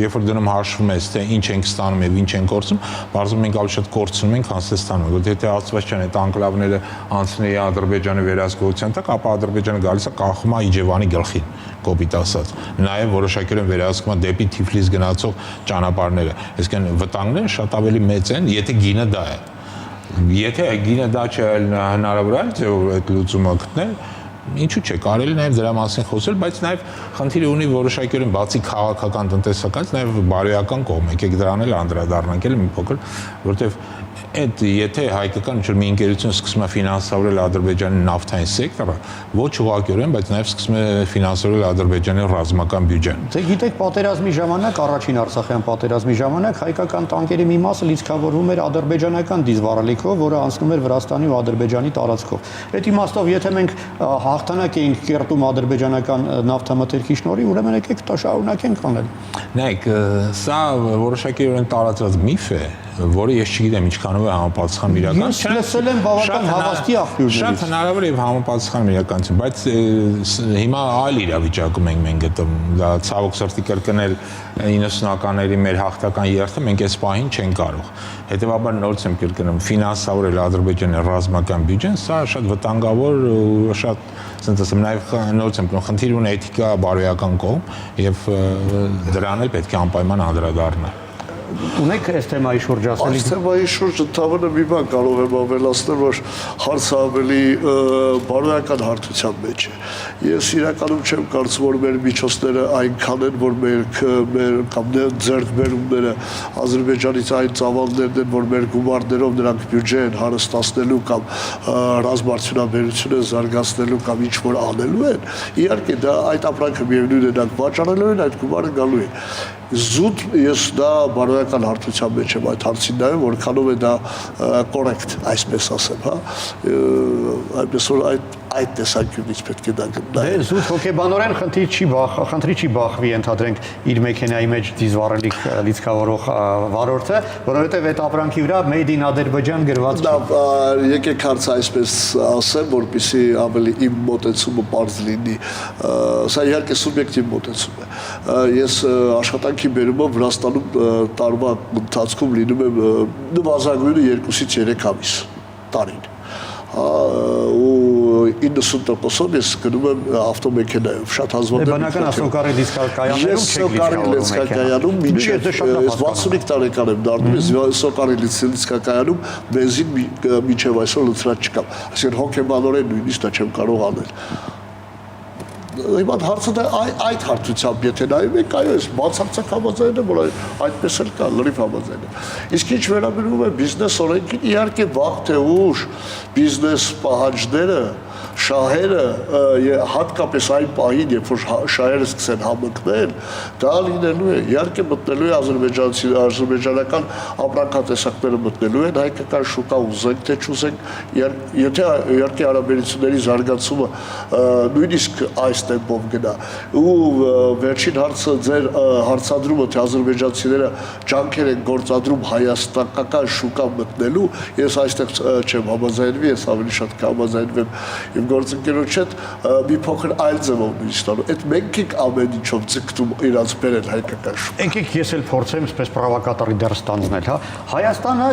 երբ որ դնում հաշվում ես թե ինչ ենք ստանում եւ ինչ ենք կորցնում, բարձրում ենք ավելի շատ կորցնում ենք, քան թե ստանում։ Որտեղ եթե Աստվածչան այդ անկլավները անցնի Ադրբեջանի վերահսկողության տակ, ապա Ադրբեջանը գալիս է կախում է Իջևանի գլխին, կոպիտ ասած։ Նաեւ որոշակիորեն վերահսկում է դեպի Թիֆլիս գնացող ճանապարհները։ Այսինքն վտանգները շատ ավելի մեծ են, եթե գինը դա է։ Եթե գինը դա չէ, հնարավոր է ձեւով այդ լուծումը գտնել, ինչու՞ չէ, կարելի նաև դրա մասին խոսել, բայց նաև խնդիրը ունի որոշակիորեն բացի քաղաքական տնտեսականից, նաև բարոյական կողմ, եկեք դրան էլ անդրադառնանք էլ մի փոքր, որովհետև այդ եթե հայկական ինչ-որ մի ընկերություն սկսում է ֆինանսավորել Ադրբեջանի նավթային սեկտորը, ոչ ուղղակիորեն, բայց նաև սկսում է ֆինանսավորել Ադրբեջանի ռազմական բյուջեն։ Դե գիտեք, պատերազմի ժամանակ, առաջին Արցախյան պատերազմի ժամանակ հայկական տանկերի մի մասը լիցքավորվում էր ադրբեջանական դիզվառելիքով, որը անցնում էր Վրաստանի ու Ադրբեջանի տարածքով։ Այդ իմաստով, եթե մենք հաղթանակ էինք կերտում ադրբեջանական նավթամթերքի շնորհիվ, ուրեմն եկեք դա շարունակենք անել։ Նայեք, սա որոշակիորեն տարածված միֆ է, որը ես չգիտեմ ինչքանով է համապատասխան իրական։ Ես լսել եմ բավական հավաստի աղբյուրներից։ Շատ հնարավոր է համապատասխան իրականություն, բայց հիմա այլ իրավիճակում ենք մենք գտնում։ Դա ցավոք սրտի կրկնել 90-ականների մեր հաղթական երթը մենք այս պահին չենք կարող։ Հետևաբար նորից եմ կրկնում, ֆինանսավորել Ադրբեջանի ռազմական բյուջեն, սա շատ վտանգավոր ու շատ, ասենք ասեմ, նաև նորից եմ կրկնում, խնդիր ունի էթիկա բարոյական կողմ եւ դրան էլ պետք է անպայման անդրադառնալ։ Ունեք այս թեմայի շուրջ ասել։ Այս թեմայի շուրջ ընդհանրապես մի բան կարող եմ ավելացնել, որ հարցը ավելի բարոյական հարթության մեջ է։ Ես իրականում չեմ կարծում, որ մեր միջոցները այնքան են, որ մեր կամ ձեռքբերումները Ադրբեջանից այն ծավալներն են, որ մեր գումարներով նրանք բյուջե են հարստացնելու կամ ռազմարտունաբերությունը զարգացնելու կամ ինչ որ անելու են։ Իհարկե դա այդ ապրանքը միևնույն է, նրանք վաճառելու են, այդ գումարը գալու է։ Զուտ ես դա բարոյական հարթության մեջ եմ այդ հարցին նայում, որքանով է դա կորեկտ, այսպես ասեմ, հա, այնպես որ այդ տեսանկյունից պետք է դա գտնվի։ Դե զուտ հոգեբանորեն խնդրի չի բախվի ընդհանրենք իր մեքենայի մեջ դիզվառելիք լիցքավորող վարորդը, որովհետև այդ ապրանքի վրա Made in Azerbaijan գրված է։ Եկեք հարցը այսպես ասեմ, որպեսզի ավելի իմ մոտեցումը պարզ լինի։ Սա իհարկե սուբյեկտիվ մոտեցում է։ Ես աշխատանքի բերումը Վրաստանում տարվա ընթացքում լինում եմ նվազագույնը 2-ից 3 ամիս տարին։ Ու 90% ես գնում եմ ավտոմեքենայով, շատ հազվադեպ։ Բնական ասոկարի դիսկայանում չեք մինչև 65 տարեկան եմ դառնում, ես սոկարի դիսկայանում բենզին մինչև այսօր լցրած չկամ։ Այսինքն հոգեբանորեն նույնիսկ դա չեմ կարող անել։ Հիմա հարցը դա այդ հարթությամբ եթե նայում եք, այո, ես բացարձակ համաձայն եմ, որ այդպես էլ կա, լրիվ համաձայն եմ։ Իսկ ինչ վերաբերում է բիզնես օրենքին, իհարկե վաղ թե ուշ բիզնես պահանջները, շահերը, հատկապես այն պահին, երբ որ շահերը սկսեն համընկնել, դա լինելու է, իհարկե մտնելու է ադրբեջանական ապրանքատեսակները մտնելու են հայկական շուկա, ուզենք թե չուզենք, եթե իհարկե հարաբերությունների զարգացումը նույնիսկ այս տեմպով գնա։ Ու վերջին հարցը ձեր հարցադրումը, թե ադրբեջանցիները ջանքեր են գործադրում հայաստանական շուկա մտնելու, ես այստեղ չեմ համաձայնվի, ես ավելի շատ կհամաձայնվեմ իմ գործընկերոջ հետ մի փոքր այլ ձևով նույնիսկ տալու։ Այդ մենք ենք ամեն ինչով ձգտում իրաց բերել հայկական շուկա։ Եկեք ես էլ փորձեմ այսպես պրովոկատորի դեր ստանձնել, հա։ Հայաստանը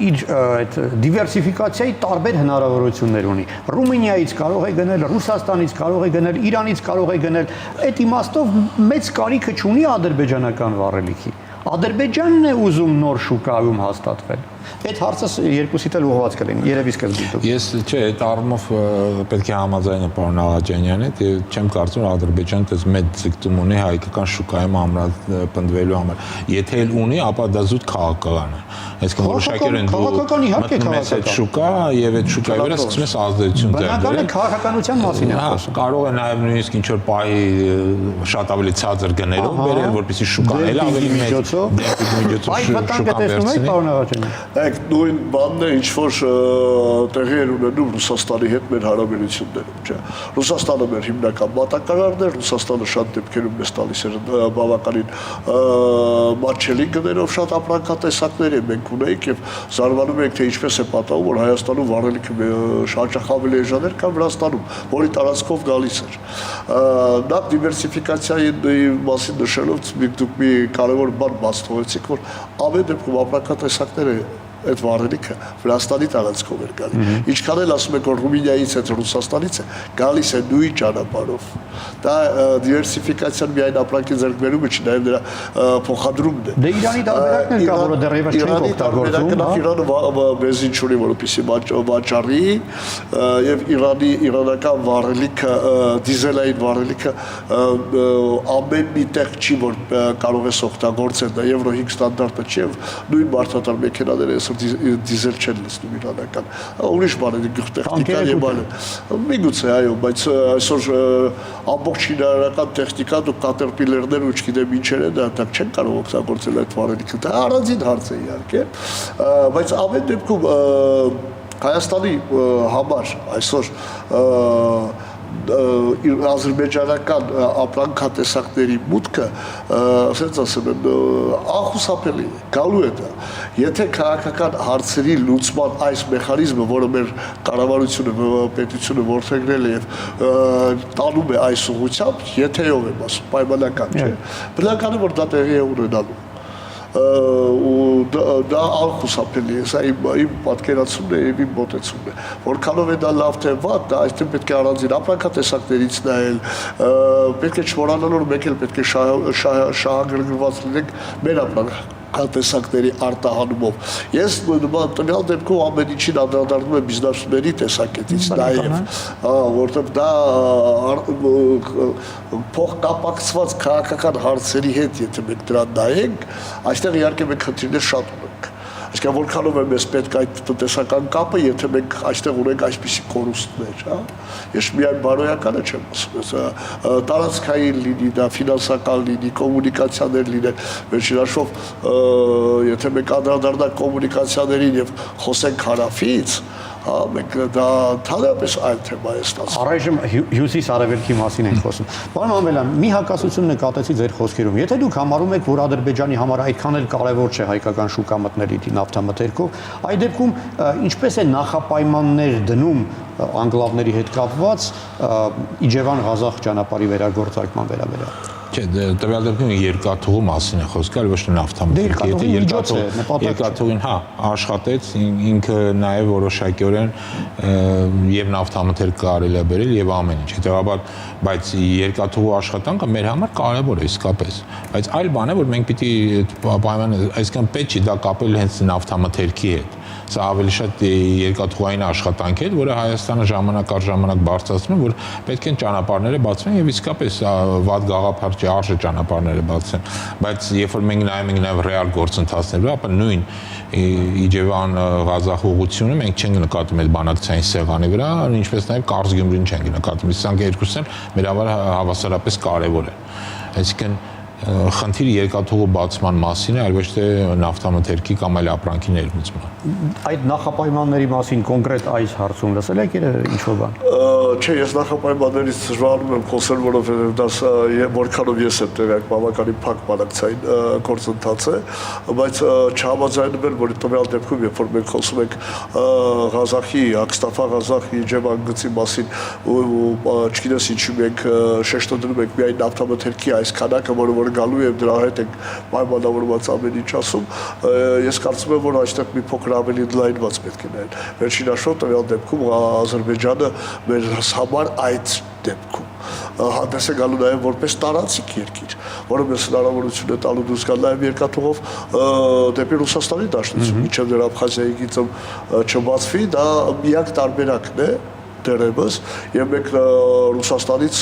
իր այդ դիվերսիֆիկացիայի տարբեր հնարավորություններ ունի։ Ռումինիայից կարող է գնել, Ռուսաստանից կարող է գնել, Իրանից կարող է գնել։ Այդ իմաստով մեծ կարիքը չունի ադրբեջանական վառելիքի։ Ադրբեջանն է ուզում նոր շուկայում հաստատվել։ Այդ հարցը երկուսիդ էլ ուղղված կլինի, երևի սկզբից դուք։ Ես չէ, այդ առումով պետք է համաձայնեմ պարոն Աղաջանյանի հետ, եւ չեմ կարծում Ադրբեջանը դες մեծ ձգտում ունի հայկական շուկայում ամրապնդվելու համար։ Եթե էլ ունի, ապա դա զուտ քաղաքական է։ Այսինքն որոշակիորեն մտնում ես այդ շուկա եւ այդ շուկայի վրա սկսում ես ազդեցություն ձեռք բերել։ Բնական է քաղաքականության մասին է խոսում։ Կարող է նաեւ նույնիսկ ինչ որ պահի շատ ավելի ցածր գներով բերել, որպեսզի շուկան էլ ավելի մեծ միջոցով շուկան վերցնի։ Այդ նույն բանն է, ինչ որ տեղի էր ունենում Ռուսաստանի հետ մեր հարաբերություններում, չէ։ Ռուսաստանը մեր հիմնական մատակարարն էր, Ռուսաստանը շատ դեպքերում մեզ տալիս էր բավականին մատչելի գներով շատ ապրանքատեսակներ մենք ունեինք եւ զարմանում ենք, թե ինչպես է պատահում, որ Հայաստանում վառելիքը հաճախ ավելի էժան էր, քան Վրաստանում, որի տարածքով գալիս էր։ Նա դիվերսիֆիկացիայի մասին նշելով դուք մի կարևոր բան բաց թողեցիք, որ ամեն դեպքում ապրանքատեսակները այդ վառելիքը Վրաստանի տարածքով էր գալի։ Ինչքան էլ ասում եք, որ Ռումինիայից է, Ռուսաստանից է, գալիս է նույն ճանապարհով։ Դա դիվերսիֆիկացիան միայն ապրանքի ձեռքբերումը չի, նաև նրա փոխադրումն է։ Դե Իրանի տարբերակն էլ կա, որը դեռևս չենք օգտագործում, Իրանը բենզին չունի, որպեսզի վաճառի, եւ իրանական վառելիքը, դիզելային վառելիքը ամեն մի տեղ չի, որ կարող ես օգտագործել, դա Եվրո 5 ստանդարտը չի, եւ նույն մարդատար մեքենաները դիզել չեն լցնում իրանական, ուրիշ բան է, գյուղտեխնիկան եւ այլն։ Միգուցե, այո, բայց այսօր ամբողջ իրական տեխնիկան ու կատերպիլերներ ու չգիտեմ ինչեր են, դա չեն կարող օգտագործել այդ վառելիքը։ Դա առանձին հարց է իհարկե, բայց ամեն դեպքում Հայաստանի համար այսօր ազերբայջանական ապրանքատեսակների մուտքը, ասենց ասեմ, անխուսափելի է, գալու է դա։ Եթե քաղաքական հարցերի լուծման այս մեխանիզմը, որը մեր կառավարությունը, պետությունը որդեգրել է եւ տանում է այս ուղղությամբ, եթեով եմ ասում, պայմանական չէ, բնական է, որ դա տեղի է ունենալու։ Ու դա անխուսափելի է, սա իմ պատկերացումն է եւ իմ մոտեցումն է, որքանով է դա լավ թե վատ, դա այստեղ պետք է առանձին ապրանքատեսակներից նայել, պետք է չմոռանալ, որ մենք էլ պետք է շահագրգռված լինենք մեր ապրանքատեսակների արտահանումով։ Ես տվյալ դեպքում ամեն ինչին անդրադառնում եմ բիզնեսմենի տեսակետից նաեւ, որտեղ դա փոխկապակցված քաղաքական հարցերի հետ, եթե մենք դրան նայենք, այստեղ իհարկե մենք խնդիրներ շատ ունենք։ Այսինքն որքանով է մեզ պետք այդ տնտեսական կապը, եթե մենք այստեղ ունենք այսպիսի կորուստներ, հա։ Ես միայն բարոյականը չեմ ասում, տարածքային լինի, դա ֆինանսական լինի, կոմունիկացիաներ լինեն, վերջին հաշվով, եթե մենք անդրադառնանք կոմունիկացիաներին եւ խոսենք հարավից, մենք դա թալապես այլ թեմա է ստացվում։ Առայժմ հյուսիս-արևելքի մասին ենք խոսում։ Պարոն Մանվելյան, մի հակասություն նկատեցի ձեր խոսքերում։ Եթե դուք համարում եք, որ Ադրբեջանի համար այդքան էլ կարևոր չէ հայկական շուկա մտնել նավթամթերքով, այդ դեպքում ինչպես է նախապայմաններ դնում անկլավների հետ կապված Իջևան-Ղազախ ճանապարհի վերագործարկման վերաբերյալ։ Չէ, տվյալ դեպքում երկաթուղու մասին է խոսքը, այլ ոչ թե նավթամթերքի, եթե երկաթուղին, հա, աշխատեց, ինքը նաև որոշակիորեն եւ նավթամթերք կարելի է բերել եւ ամեն ինչ։ Հետեւաբար, բայց երկաթուղու աշխատանքը մեր համար կարեւոր է իսկապես, բայց այլ բան է, որ մենք պիտի պայման, այսինքն պետք չի դա կապել հենց նավթամթերքի հետ։ Սա ավելի շատ երկաթուղային աշխատանք է, որը Հայաստանը ժամանակ առ ժամանակ բարձրացնում է, որ պետք են ճանապարհները բացվեն եւ իսկապես վատ գաղափար չի, արժե ճանապարհները բացեն, բայց երբ որ մենք նայում ենք նաեւ ռեալ գործընթացները, ապա նույն Իջևան-Ղազախ ուղղությունը մենք չենք նկատում այդ բանակցային սեղանի վրա, ինչպես նաեւ Կարս-Գյումրին չենք նկատում, իսկ երկուսն մեր համար հավասարապես կարեւոր է։ Այսինքն խնդիրը երկաթուղու բացման մասին է, այլ ոչ թե նավթամթերքի կամ այլ ապրանքի ներմուծման։ Այդ նախապայմանների մասին կոնկրետ այս հարցում լսել եք ինչ-որ բան։ Չէ, ես նախապայմաններից զրանում եմ խոսել, որովհետև դա որքանով ես եմ տեղյակ, բավականին փակ բանակցային գործընթաց է, բայց չհամաձայնում եմ, որ տվյալ դեպքում, երբ որ մենք խոսում ենք Ղազախի, Ակստաֆա-Ղազախի Իջևան գծի մասին, ու չգիտես ինչու մենք շեշտադրում ենք միայն նավթամթերքի այս քանակը, որը գալու է դրա հետ ենք պայմանավորված ամեն ինչ ասում, ես կարծում եմ, որ այստեղ մի փոքր ավելի ընդլայնված պետք է նայել։ Վերջին հաշվով տվյալ դեպքում Ադրբեջանը մեր համար այդ դեպքում հանդես է գալու նաև որպես տարածիկ երկիր, որը մեզ հնարավորություն է տալու դուրս գալ նաև երկաթուղով դեպի Ռուսաստանի դաշտություն, մինչև դեռ Աբխազիայի գիծը չբացվի, դա միակ տարբերակն է, դերևս, եւ մենք Ռուսաստանից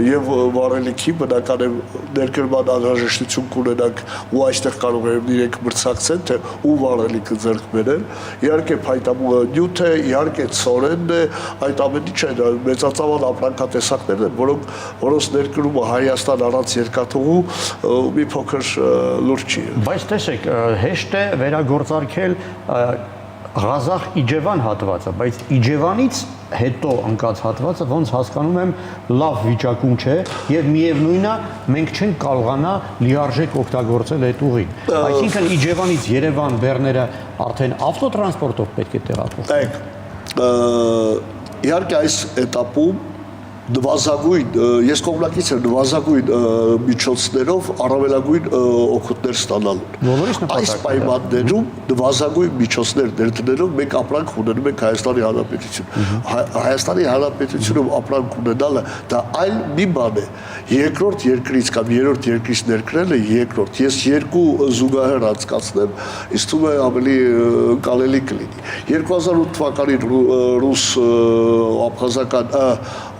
եւ վարելիքի բնական է ներկրման անհրաժեշտություն կունենանք ու այստեղ կարող են իրենք մրցակցեն, թե ու վարելիքը ձեռք բերել։ Իհարկե փայտամունք է, իհարկե ծորենն է, այդ ամեն ինչը մեծածավալ ապրանքատեսակներն են, որոնց ներկրումը Հայաստան առանց երկաթուղու մի փոքր լուրջ չի։ Բայց տեսեք, հեշտ է վերագործարկել Ղազախ-Իջևան հատվածը, բայց Իջևանից հետո ընկած հատվածը ոնց հասկանում եմ լավ վիճակում չէ եւ միևնույնն է մենք չենք կարողանա լիարժեք օգտագործել այդ ուղին։ Այսինքն Իջևանից Երևան բեռները արդեն ավտոտրանսպորտով պետք է տեղափոխվեն։ Իհարկե այս этаպում նվազագույն, ես կողմնակից եմ նվազագույն միջոցներով առավելագույն օգուտներ ստանալու։ Այս պայմաններում նվազագույն միջոցներ ներդնելով մենք ապրանք ունենում ենք Հայաստանի Հանրապետություն։ Հայաստանի Հանրապետությունում ապրանք ունենալը դա այլ մի բան է։ Երկրորդ երկրից կամ երրորդ երկրից ներկրելը երկրորդ։ Ես երկու զուգահեռ անցկացնեմ, ինձ թվում է ավելի կարելի կլինի։ 2008 թվականին ռուս աբխազական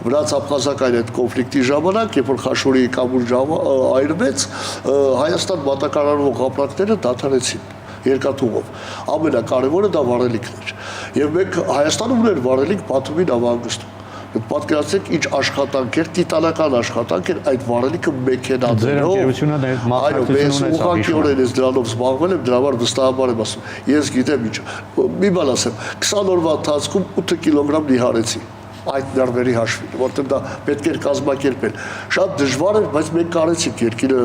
վրաց-աբխազական այդ կոնֆլիկտի ժամանակ, երբ որ Խաշորի կամուրջ այրվեց, Հայաստան մատակարարվող ապրանքները դադարեցին երկաթուղով։ Ամենակարևորը դա վարելիքն էր։ Եւ մենք Հայաստանում ուներ վարելիք Բաթումի նավահանգստում։ Պատկերացրեք ինչ աշխատանք էր, տիտանական աշխատանք էր այդ վարելիքը մեքենաներով։ Այո, ես ուղղակիորեն ես դրանով զբաղվել եմ, դրա համար վստահաբար եմ ասում։ Ես գիտեմ ինչ։ Մի բան ասեմ, 20 օրվա ընթացքում 8 կիլոգրամ լիհարեցի այդ նարվերի հաշվին, որտեղ դա պետք էր կազմակերպել։ Շատ դժվար էր, բայց մենք կարեցինք, երկիրը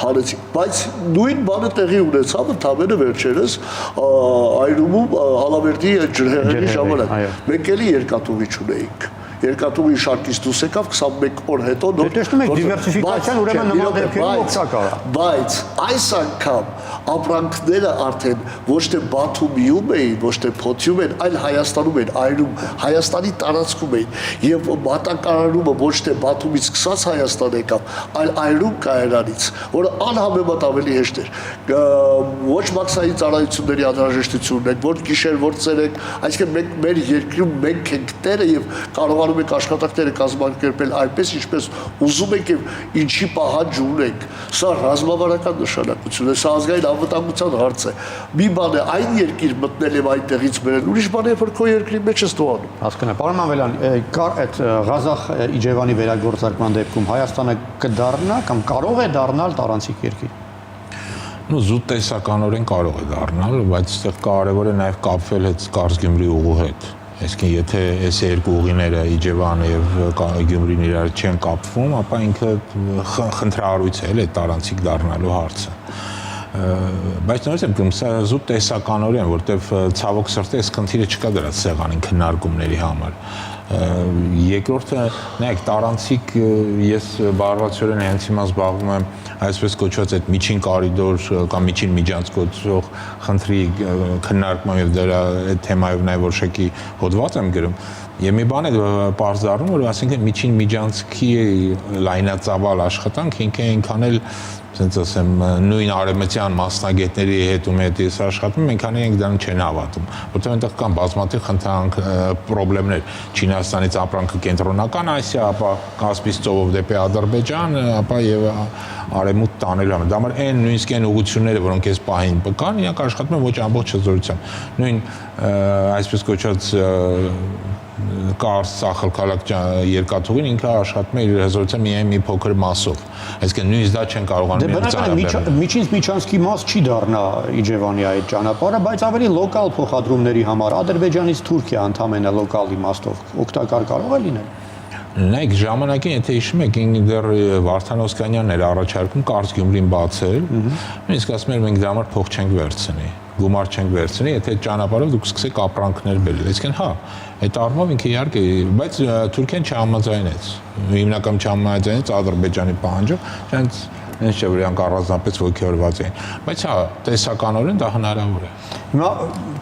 հանեցինք, բայց նույն բանը տեղի ունեցավ ընդամենը վերջերս այրումում Ալավերդի ջրհեղեղի ժամանակ։ Մենք էլի երկաթուղի չունեինք։ Երկաթուղի շարքից դուրս եկավ 21 օր հետո նոր տեսնում եք դիվերսիֆիկացիան ուրեմն նման դեպքերում օգտակար է։ Բայց այս անգամ ապրանքները արդեն ոչ թե Բաթումիում էին, ոչ թե Փոթիում են, այլ Հայաստանում են, այրում Հայաստանի տարածքում էին եւ մատակարարումը ոչ թե Բաթումից սկսած Հայաստան եկավ, այլ այրում կայարանից, որը անհամեմատ ավելի հեշտ էր։ Ոչ մաքսային ծառայությունների անհրաժեշտությունն է, ոչ գիշեր, ոչ ցերեկ, այսինքն մենք մեր երկրում մենք ենք տերը եւ կարողանում եք աշխատանքները կազմակերպել այնպես, ինչպես ուզում եք եւ ինչի պահանջ ունեք։ Սա ռազմավարական նշանակություն է, սա ազգային անվտանգության հարց է։ Մի բան է այն երկիր մտնել եւ այնտեղից բերել, ուրիշ բան է, որ քո երկրի մեջ ես դուանում։ Հասկանա, պարոն Մամելյան, կար այդ Ղազախ-Իջևանի վերագործարկման դեպքում Հայաստանը կդառնա կամ կարող է դառնալ տարանցիկ երկիր։ Զուտ տեսականորեն կարող է դառնալ, բայց այստեղ կարևոր է նաև կապվել այդ Կարս-Գյումրի ուղու հետ։ Այսինքն եթե այս երկու ուղիները Իջևանը եւ Գյումրին իրար չեն կապվում, ապա ինքը խնդրահարույց է այդ տարանցիկ դառնալու հարցը։ Բայց նորից եմ գնում, սա զուտ տեսականորեն, որտեվ ցավոք սրտի այս խնդիրը չկա դրա սեղանին քննարկումների համար։ Երկրորդը, նայեք, տարանցիկ ես բառացիորեն հենց հիմա զբաղվում եմ այսպես կոչված այդ միջին կորիդոր կամ միջին միջանցքով խնդրի քննարկման եւ դրա այդ թեմայով նաեւ որոշակի հոդված եմ գրում։ Եվ մի բան է պարզ դառնում, որ ասենք միջին միջանցքի լայնածավալ աշխատանք ինքան էլ ասենց ասեմ նույն արևմտյան մասնագետների հետ ու հետ ես աշխատում, մենք անի ենք դրան չեն հավատում, որտեղ այնտեղ կան բազմաթիվ խնդրանք, խնդիրներ, Չինաստանից ապրանքը կենտրոնական Ասիա, ապա Կասպից ծովով դեպի Ադրբեջան, ապա եւ արևմուտք տանելու համար։ Դա համար այն նույնիսկ այն ուղղությունները, որոնք այս պահին կան, իրանք աշխատում են ոչ ամբողջ հզորությամբ։ Նույն այսպես կոչված Կարս Սախալքալակ երկաթուղին ինքը աշխատում է իր հզորության միայն մի փոքր մասով։ Այսինքն նույնիսկ դա չեն կարողանում իրականորեն միջին միջանցքի մաս չի դառնա Իջևանի այդ ճանապարհը, բայց ավելի լոկալ փոխադրումների համար Ադրբեջանից Թուրքիա ընդամենը լոկալ իմաստով օգտակար կարող է լինել։ Նայեք, ժամանակին, եթե հիշում եք, դեռ Վարդան Օսկանյանն էր առաջարկում Կարս-Գյումրին բացել, նույնիսկ ասում էր մենք դրա համար փող չենք վերցնի, գումար չենք վերցնի, եթե ճանապարհով դուք սկսեք ապրանքներ բերել։ Այսինքն, հա, այդ առումով ինքը իհարկե, բայց Թուրքիան չհամաձայնեց, հիմնական չհամաձայնեց Ադրբեջանի պահանջով, հենց չէ, որ իրանք առանձնապես ոգևորված էին, բայց հա, տեսականորեն դա հնարավոր է։ Հիմա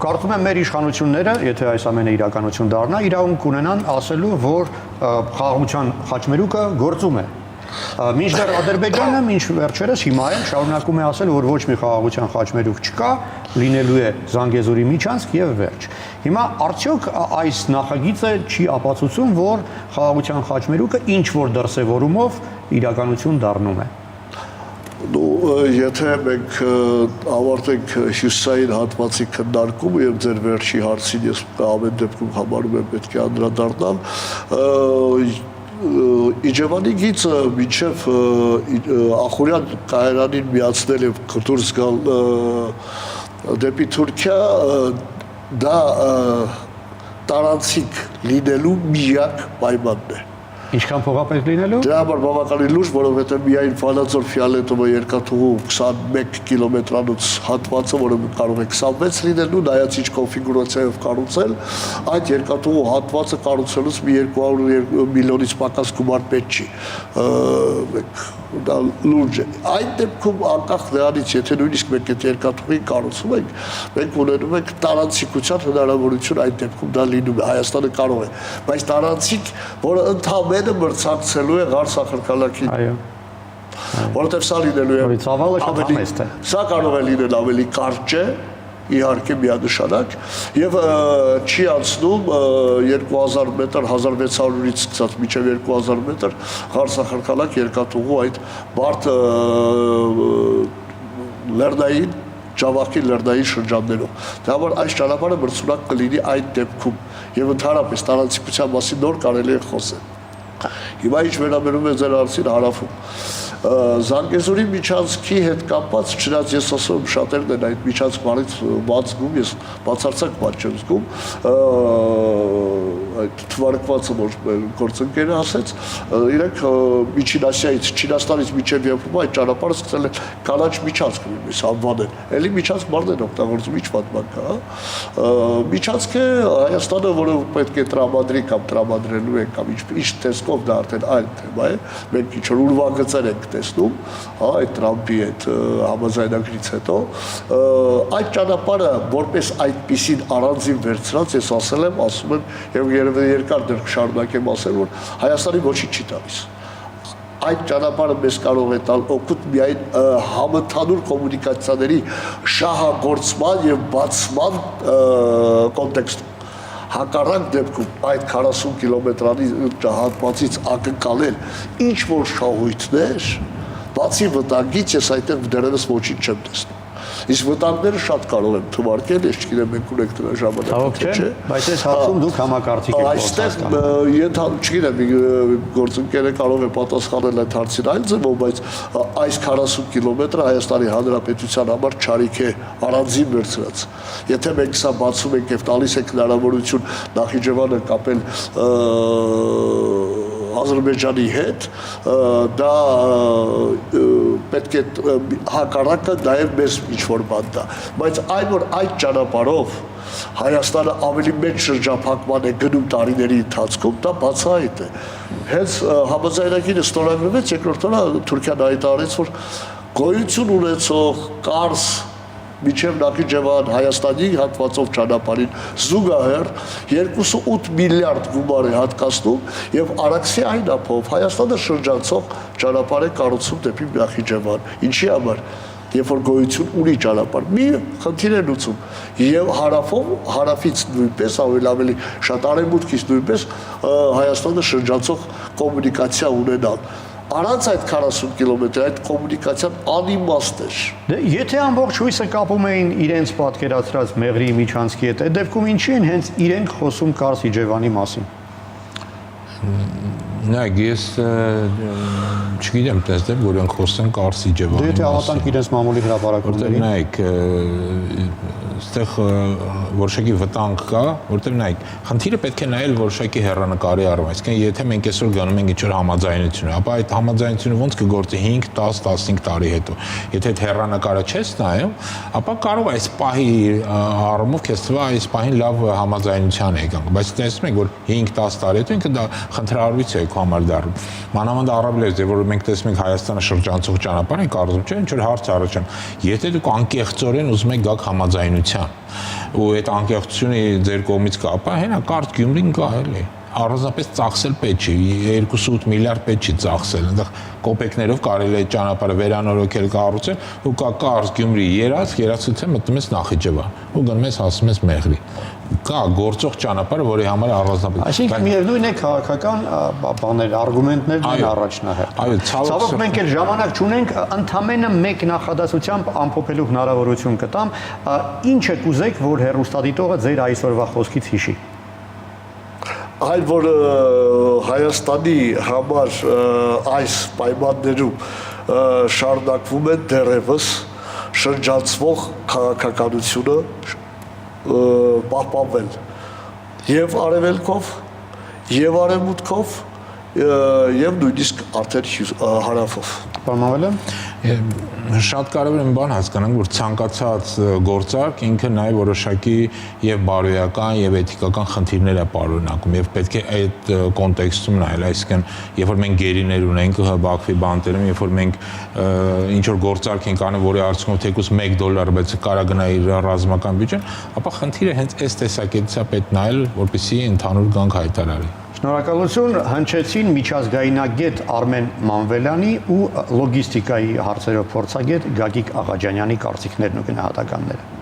կարծում եմ մեր իշխանությունները, եթե այս ամենը իրականություն դառնա, իրավունք ունենան ասելու, որ խաղաղության խաչմերուկը գործում է։ Մինչդեռ Ադրբեջանը մինչ վերջերս հիմա էլ շարունակում է ասել, որ ոչ մի խաղաղության խաչմերուկ չկա, լինելու է Զանգեզուրի միջանցք եւ վերջ։ Հիմա արդյոք այս նախագիծը չի ապացուցում, որ խաղաղության խաչմերուկը ինչ որ դրսևորումով իրականություն դառնում է։ Եթե մենք ավարտենք հյուսիսային հատվածի քննարկումը եւ ձեր վերջի հարցին ես ամեն դեպքում համարում եմ պետք է անդրադառնալ, Իջևանի գիծը մինչև Ախուրյան կայարանին միացնել եւ դուրս գալ դեպի Թուրքիա դա տարանցիկ լինելու միակ պայմանն է։ Ինչքան փողապետ լինելու։ Դրա համար բավականին լուրջ, որովհետև միայն Վանաձոր Ֆիալետովը երկաթուղու 21 կիլոմետրանոց հատվածը, որը կարող է 26 լինելու, նայած ինչ կոնֆիգուրացիայով կառուցել, այդ երկաթուղու հատվածը կառուցելուց մի 200 միլիոնից պակաս գումար պետք չի։ Դա լուրջ է։ Այդ դեպքում անկախ նրանից, եթե նույնիսկ մենք այդ երկաթուղին կառուցում ենք, մենք ունենում ենք տարանցիկության հնարավորություն այդ դեպքում դա լինում է, Հայաստանը կարող է, բայց տարանցիկ, որը ընդհանրապես մրցակցելու է Ղարսախրկալակին։ Այո։ Որովհետև սա լինելու է ցավալը շատ համեստ է։ Սա կարող է լինել ավելի կարճ է, իհարկե միանշանակ, եւ չի անցնում 2000 մետր, 1600-ից սկսած մինչև 2000 մետր Ղարսախրկալակ երկաթուղու այդ բարդ լեռնային Ջավախքի լեռնային շրջաններով։ Դա համար այս ճանապարհը մրցունակ կլինի այդ դեպքում եւ ընդհանրապես տարանցիկության մասին նոր կարելի է խոսել։ Հիմա ինչ վերաբերում է ձեր հարցին հարավում։ Զանգեզուրի միջանցքի հետ կապված, չնայած ես ասում եմ շատերն են այդ միջանցք բառից բաց զգում, ես բացարձակ բաց չեմ զգում, այդ թվարկվածը որ գործընկերը ասեց, իրենք Միջին Ասիայից, Չինաստանից մինչև Եվրոպա այդ ճանապարհը սկսել են կանաչ միջանցք նույնպես անվանել։ Էլի միջանցք բառն են օգտագործում, ինչ պատմական կա։ Միջանցքը Հայաստանը, որը պետք է տրամադրի կամ տրամադրելու է կամ ինչ տեսքով դա արդեն այլ թեմա է, մենք ինչ որ ուրվագծեր ենք տեսնում, հա, այդ Տրամփի այդ համաձայնագրից հետո, այդ ճանապարհը որպես այդպիսին առանձին վերցրած ես ասել եմ, ասում եմ եւ երևի երկար դեռ շարունակեմ ասել, որ Հայաստանի ոչինչ չի տալիս։ Այդ ճանապարհը մեզ կարող է տալ օգուտ միայն համընդհանուր կոմունիկացիաների շահագործման եւ բացման կոնտեքստում։ Հակառակ դեպքում այդ 40 կիլոմետրանի հատվածից ակնկալել ինչ որ շահույթներ, բացի վտանգից ես այդտեղ դեռևս ոչինչ չեմ տեսնում։ Իսկ վտանգները շատ կարող եմ թվարկել, ես չգիտեմ մենք ունենք դրա ժամանակը թե չէ։ Բայց այս հարցում դուք համակարծիք եք այստեղ չգիտեմ գործընկերը կարող է պատասխանել այդ հարցին այլ ձևով, բայց այս 40 կիլոմետրը Հայաստանի Հանրապետության համար չարիք է առանձին վերցրած։ Եթե մենք սա բացում ենք եւ տալիս ենք հնարավորություն Նախիջևանը կապել Ադրբեջանի հետ, դա պետք է հակառակը նաև մեզ ինչ-որ բան տա, բայց այն որ այդ ճանապարհով Հայաստանը ավելի մեծ շրջափակման է գնում տարիների ընթացքում, դա բացահայտ է։ Հենց համաձայնագիրը ստորագրվեց, երկրորդ օրը Թուրքիան հայտարարեց, որ գոյություն ունեցող Կարս միջև Նախիջևան Հայաստանի հատվածով ճանապարհին զուգահեռ 2.8 միլիարդ գումար է հատկացնում եւ Արաքսի այն ապով Հայաստանը շրջանցող ճանապարհ է կառուցում դեպի Նախիջևան։ Ինչի համար։ Երբ որ գոյություն ունի ճանապարհ, մի խնդիր է լուծում եւ հարավից նույնպես ավելի շատ արևմուտքից նույնպես Հայաստանը շրջանցող կոմունիկացիա ունենալ։ Առանց այդ 40 կիլոմետրի այդ կոմունիկացիան անիմաստ էր։ Դե եթե ամբողջ հույսը կապում էին իրենց պատկերացրած Մեղրի միջանցքի հետ, այդ դեպքում ինչի են հենց իրենք խոսում Կարս Իջևանի մասին։ Նայեք, ես չգիտեմ տեսնեմ, որ ենք խոսեն Կարս Իջևանի մասին։ Դե եթե հավատանք իրենց մամուլի հրապարակումներին։ Նայեք, այստեղ որոշակի վտանգ կա, որտեղ նայեք, խնդիրը պետք է նայել որոշակի հեռանկարի առումով, այսինքն եթե մենք այսօր գնում ենք ինչ-որ համաձայնություն, ապա այդ համաձայնությունը ոնց կգործի 5, 10, 15 տարի հետո։ Եթե այդ հեռանկարը չես նայում, ապա կարող է այս պահի առումով քեզ թվա այս պահին լավ համաձայնության եկանք, բայց տեսնում եք, որ 5-10 տարի հետո ինքը դա խնդրահարույց է համար դառնում։ Մանավանդ առավելից է, որ մենք տեսնում ենք Հայաստանը շրջանցող ճանապարհ են կառուցում, չէ՞, ինչ որ հարց առաջան։ Եթե դուք անկեղծորեն ուզում եք գաք համաձայնության, ու այդ անկեղծությունը ձեր կողմից կա, ապա հենա կարճ Գյումրին կա էլի։ առանձնապես ծախսել պետք չի, 2-8 միլիարդ պետք չի ծախսել, այնտեղ կոպեկներով կարելի է ճանապարհը վերանորոգել, կառուցել, ու կա կարս Գյումրի երացուցը մտնում ես Նախիջևան, ու գնում ես հասնում ես Մեղրի։ Կա գործող ճանապարհը, որի համար առանձնապես։ Այսինքն միևնույն է քաղաքական բաներ, արգումենտներն են առաջնահերթ։ Այո, ցավոք մենք էլ ժամանակ չունենք, ընդամենը մեկ նախադասությամբ ամփոփելու հնարավորություն կտամ, ինչ է կուզեք, որ հեռուստադիտողը ձեր այսօրվա խոսքից հիշի։ Այլ որ Հայաստանի համար այս պայմաններում շարունակվում է դեռևս շրջանցվող քաղաքականությունը պահպանվել եւ արևելքով եւ արևմուտքով եւ նույնիսկ արդեն հարավով։ Պարմանվել Շատ կարևոր է մի բան հասկանանք, որ ցանկացած գործարք ինքը նաև որոշակի եւ բարոյական եւ էթիկական խնդիրներ է պարունակում եւ պետք է այդ կոնտեքստում նայել, այսինքն երբ որ մենք գերիներ ունենք Բաքվի բանտերում, երբ որ մենք ինչ որ գործարք ենք անում, որի արդյունքում թեկուզ $1, բայց կարա գնա իր ռազմական բյուջեն, ապա խնդիրը հենց այս տեսակետից է պետք նայել, որպեսզի ընդհանուր գանք հայտարարի։ Շնորհակալություն, հնչեցին միջազգայնագետ Արմեն Մանվելյանի ու լոգիստիկայի հարցերով փորձագետ Գագիկ Աղաջանյանի կարծիքներն ու գնահատականները։